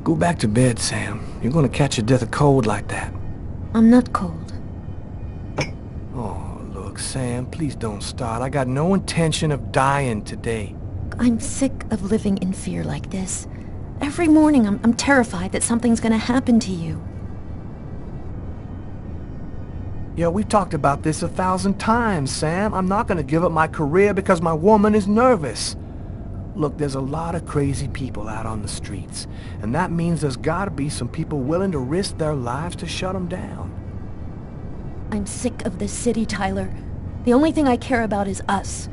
Go back to bed, Sam. You're gonna catch your death of cold like that. I'm not cold. Oh, look, Sam, please don't start. I got no intention of dying today. I'm sick of living in fear like this. Every morning I'm terrified that something's gonna happen to you. Yeah, we've talked about this 1,000 times, Sam. I'm not gonna give up my career because my woman is nervous. Look, there's a lot of crazy people out on the streets, and that means there's gotta be some people willing to risk their lives to shut them down. I'm sick of this city, Tyler. The only thing I care about is us.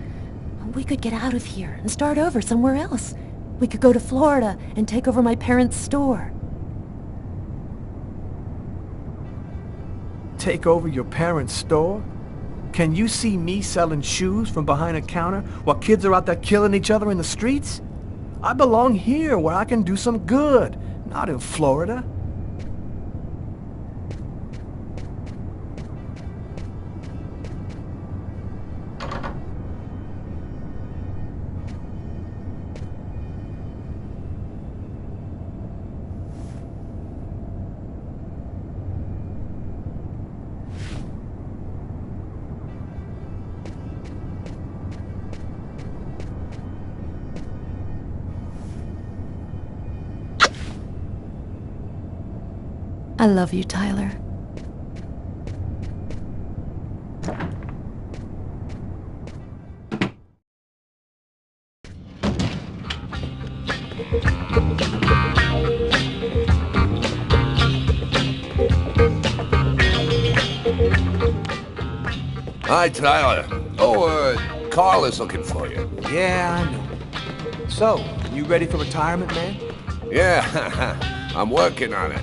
We could get out of here and start over somewhere else. We could go to Florida and take over my parents' store. Take over your parents' store? Can you see me selling shoes from behind a counter while kids are out there killing each other in the streets? I belong here where I can do some good, not in Florida. I love you, Tyler. Hi, Tyler. Oh, Carl is looking for you. Yeah, I know. So, you ready for retirement, man? Yeah, I'm working on it.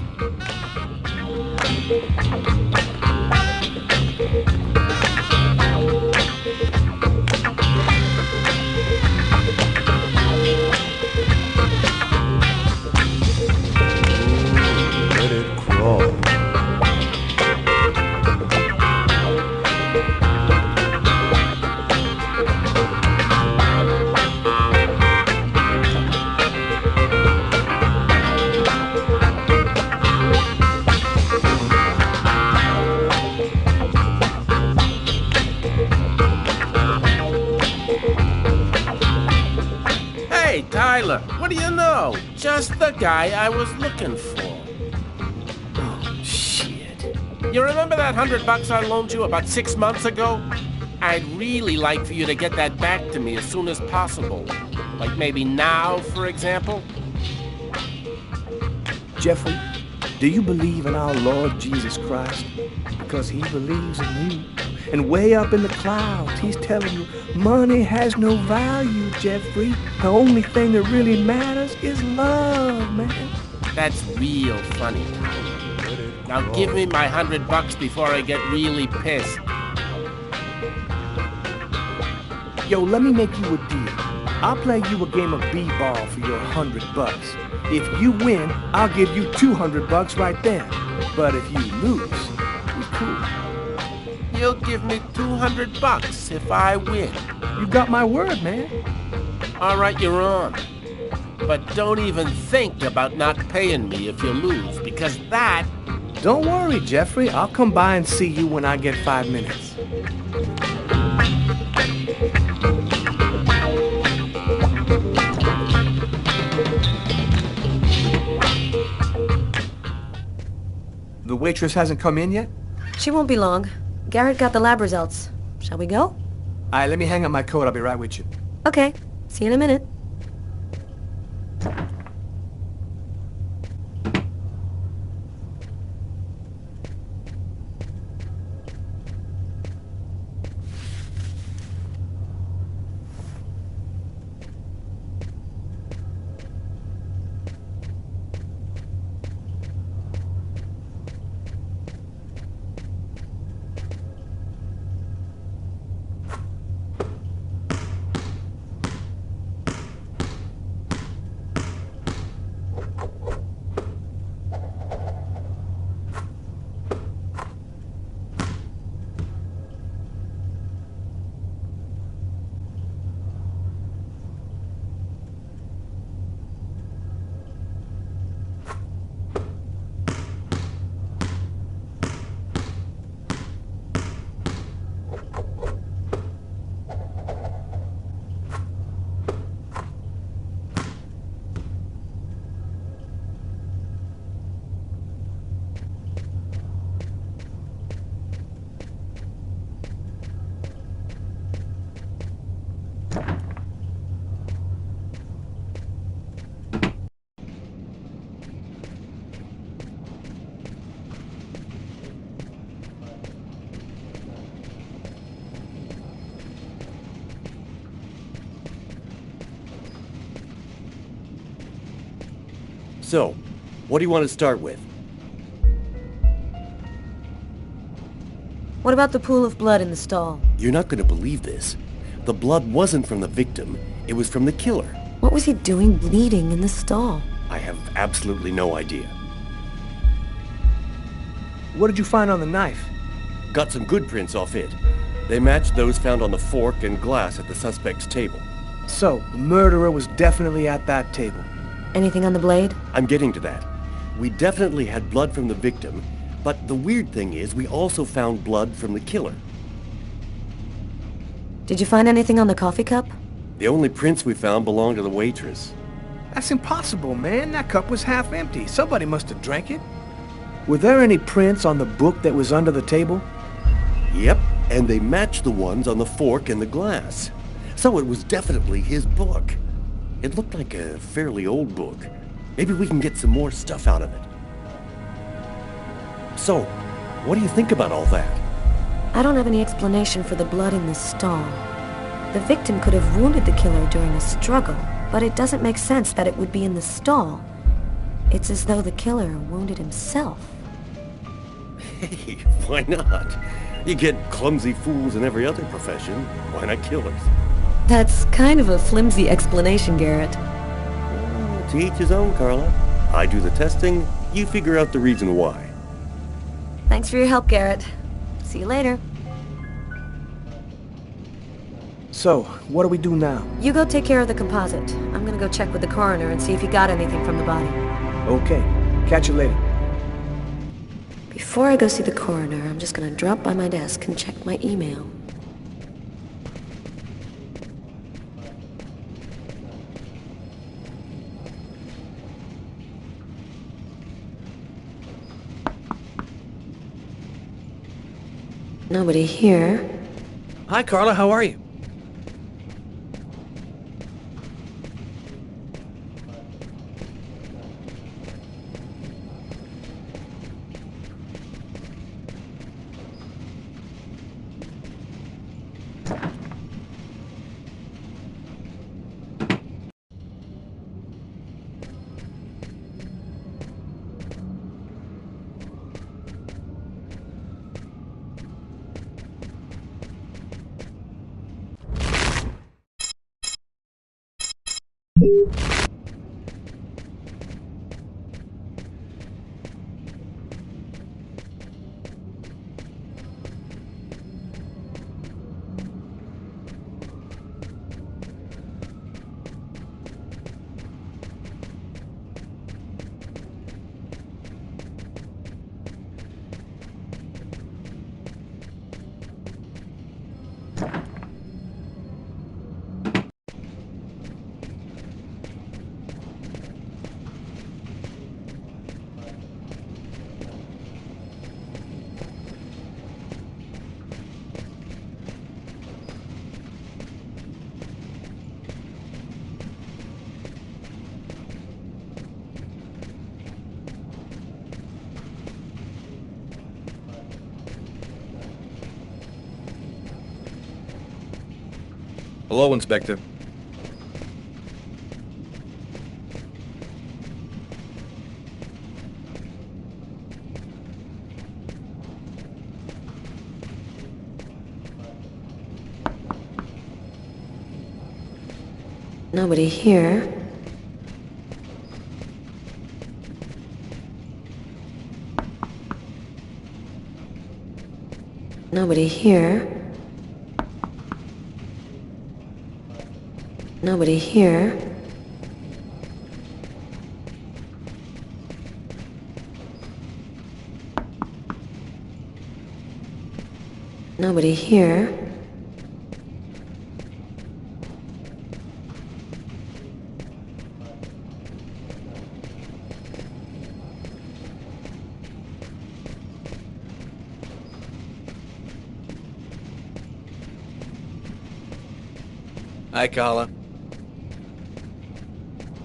Let it crawl. Hey, Tyler, what do you know? Just the guy I was looking for. Oh, shit. You remember that $100 I loaned you about 6 months ago? I'd really like for you to get that back to me as soon as possible. Like maybe now, for example? Jeffrey, do you believe in our Lord Jesus Christ? Because he believes in you. And way up in the clouds, he's telling you, money has no value, Jeffrey. The only thing that really matters is love, man. That's real funny. Now give me my $100 before I get really pissed. Yo, let me make you a deal. I'll play you a game of b-ball for your $100. If you win, I'll give you $200 right there. But if you lose, we cool. You'll give me $200 if I win. You got my word, man. All right, you're on. But don't even think about not paying me if you lose, because that... Don't worry, Jeffrey. I'll come by and see you when I get 5 minutes. The waitress hasn't come in yet? She won't be long. Garrett got the lab results. Shall we go? Alright, let me hang up my coat. I'll be right with you. Okay. See you in a minute. So, what do you want to start with? What about the pool of blood in the stall? You're not going to believe this. The blood wasn't from the victim, it was from the killer. What was he doing bleeding in the stall? I have absolutely no idea. What did you find on the knife? Got some good prints off it. They matched those found on the fork and glass at the suspect's table. So, the murderer was definitely at that table. Anything on the blade? I'm getting to that. We definitely had blood from the victim, but the weird thing is we also found blood from the killer. Did you find anything on the coffee cup? The only prints we found belonged to the waitress. That's impossible, man. That cup was half empty. Somebody must have drank it. Were there any prints on the book that was under the table? Yep, and they matched the ones on the fork and the glass. So it was definitely his book. It looked like a fairly old book. Maybe we can get some more stuff out of it. So, what do you think about all that? I don't have any explanation for the blood in the stall. The victim could have wounded the killer during a struggle, but it doesn't make sense that it would be in the stall. It's as though the killer wounded himself. Hey, why not? You get clumsy fools in every other profession. Why not killers? That's kind of a flimsy explanation, Garrett. To each his own, Carla. I do the testing, you figure out the reason why. Thanks for your help, Garrett. See you later. So, what do we do now? You go take care of the composite. I'm gonna go check with the coroner and see if he got anything from the body. Okay. Catch you later. Before I go see the coroner, I'm just gonna drop by my desk and check my email. Nobody here. Hi, Carla. How are you? Hello, Inspector. Nobody here. Nobody here. Nobody here. Nobody here. Hi, Carla.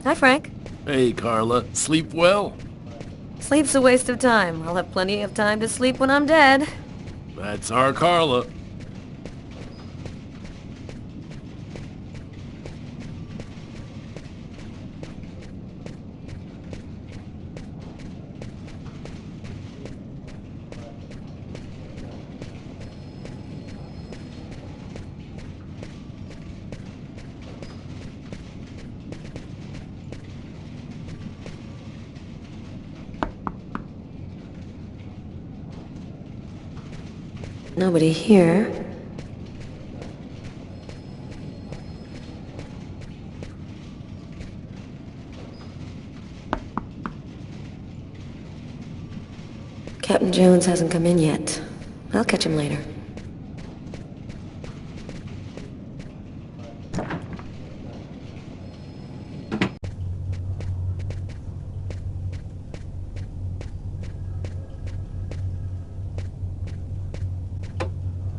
Hi, Frank. Hey, Carla. Sleep well? Sleep's a waste of time. I'll have plenty of time to sleep when I'm dead. That's our Carla. Nobody here. Captain Jones hasn't come in yet. I'll catch him later.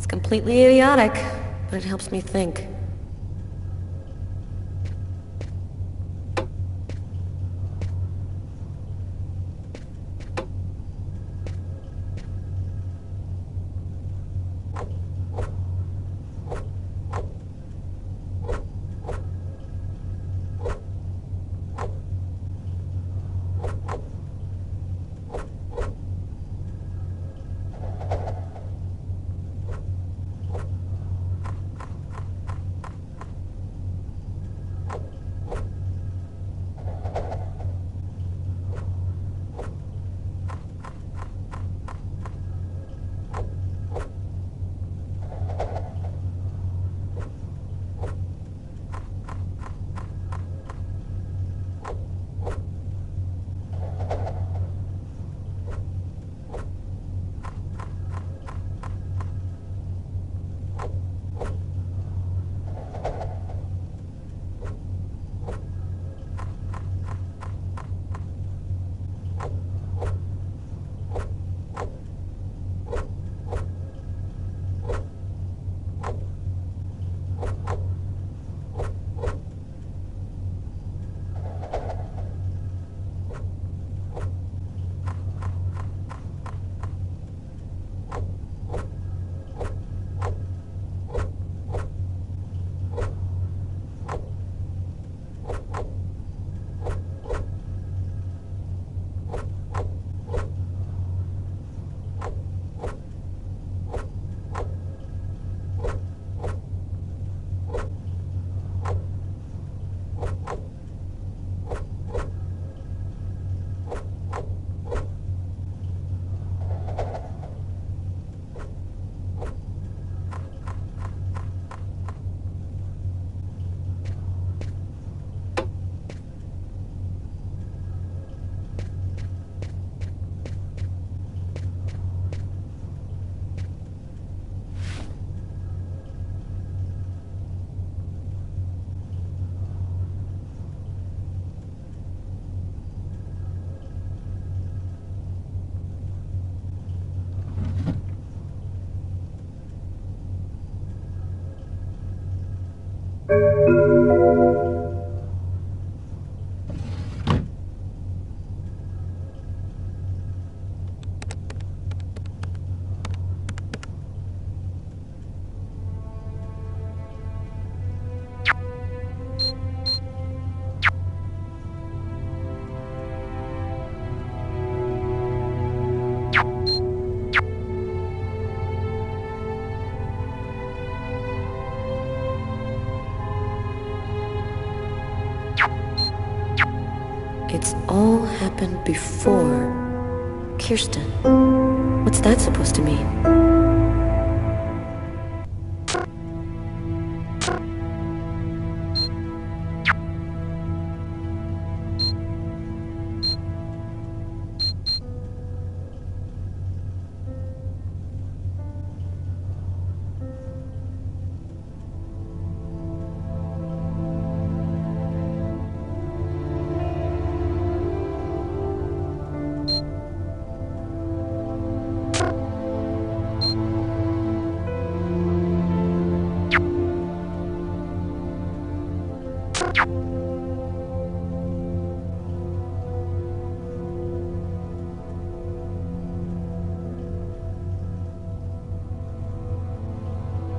Completely idiotic, but it helps me think. It's all happened before. Kirsten. What's that supposed to mean?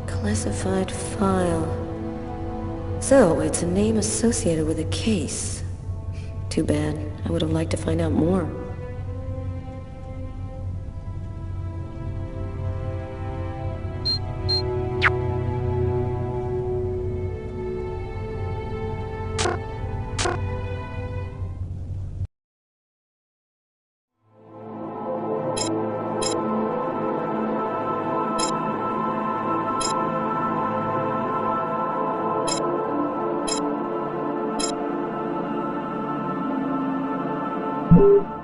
Classified file. So, it's a name associated with a case. Too bad. I would have liked to find out more. you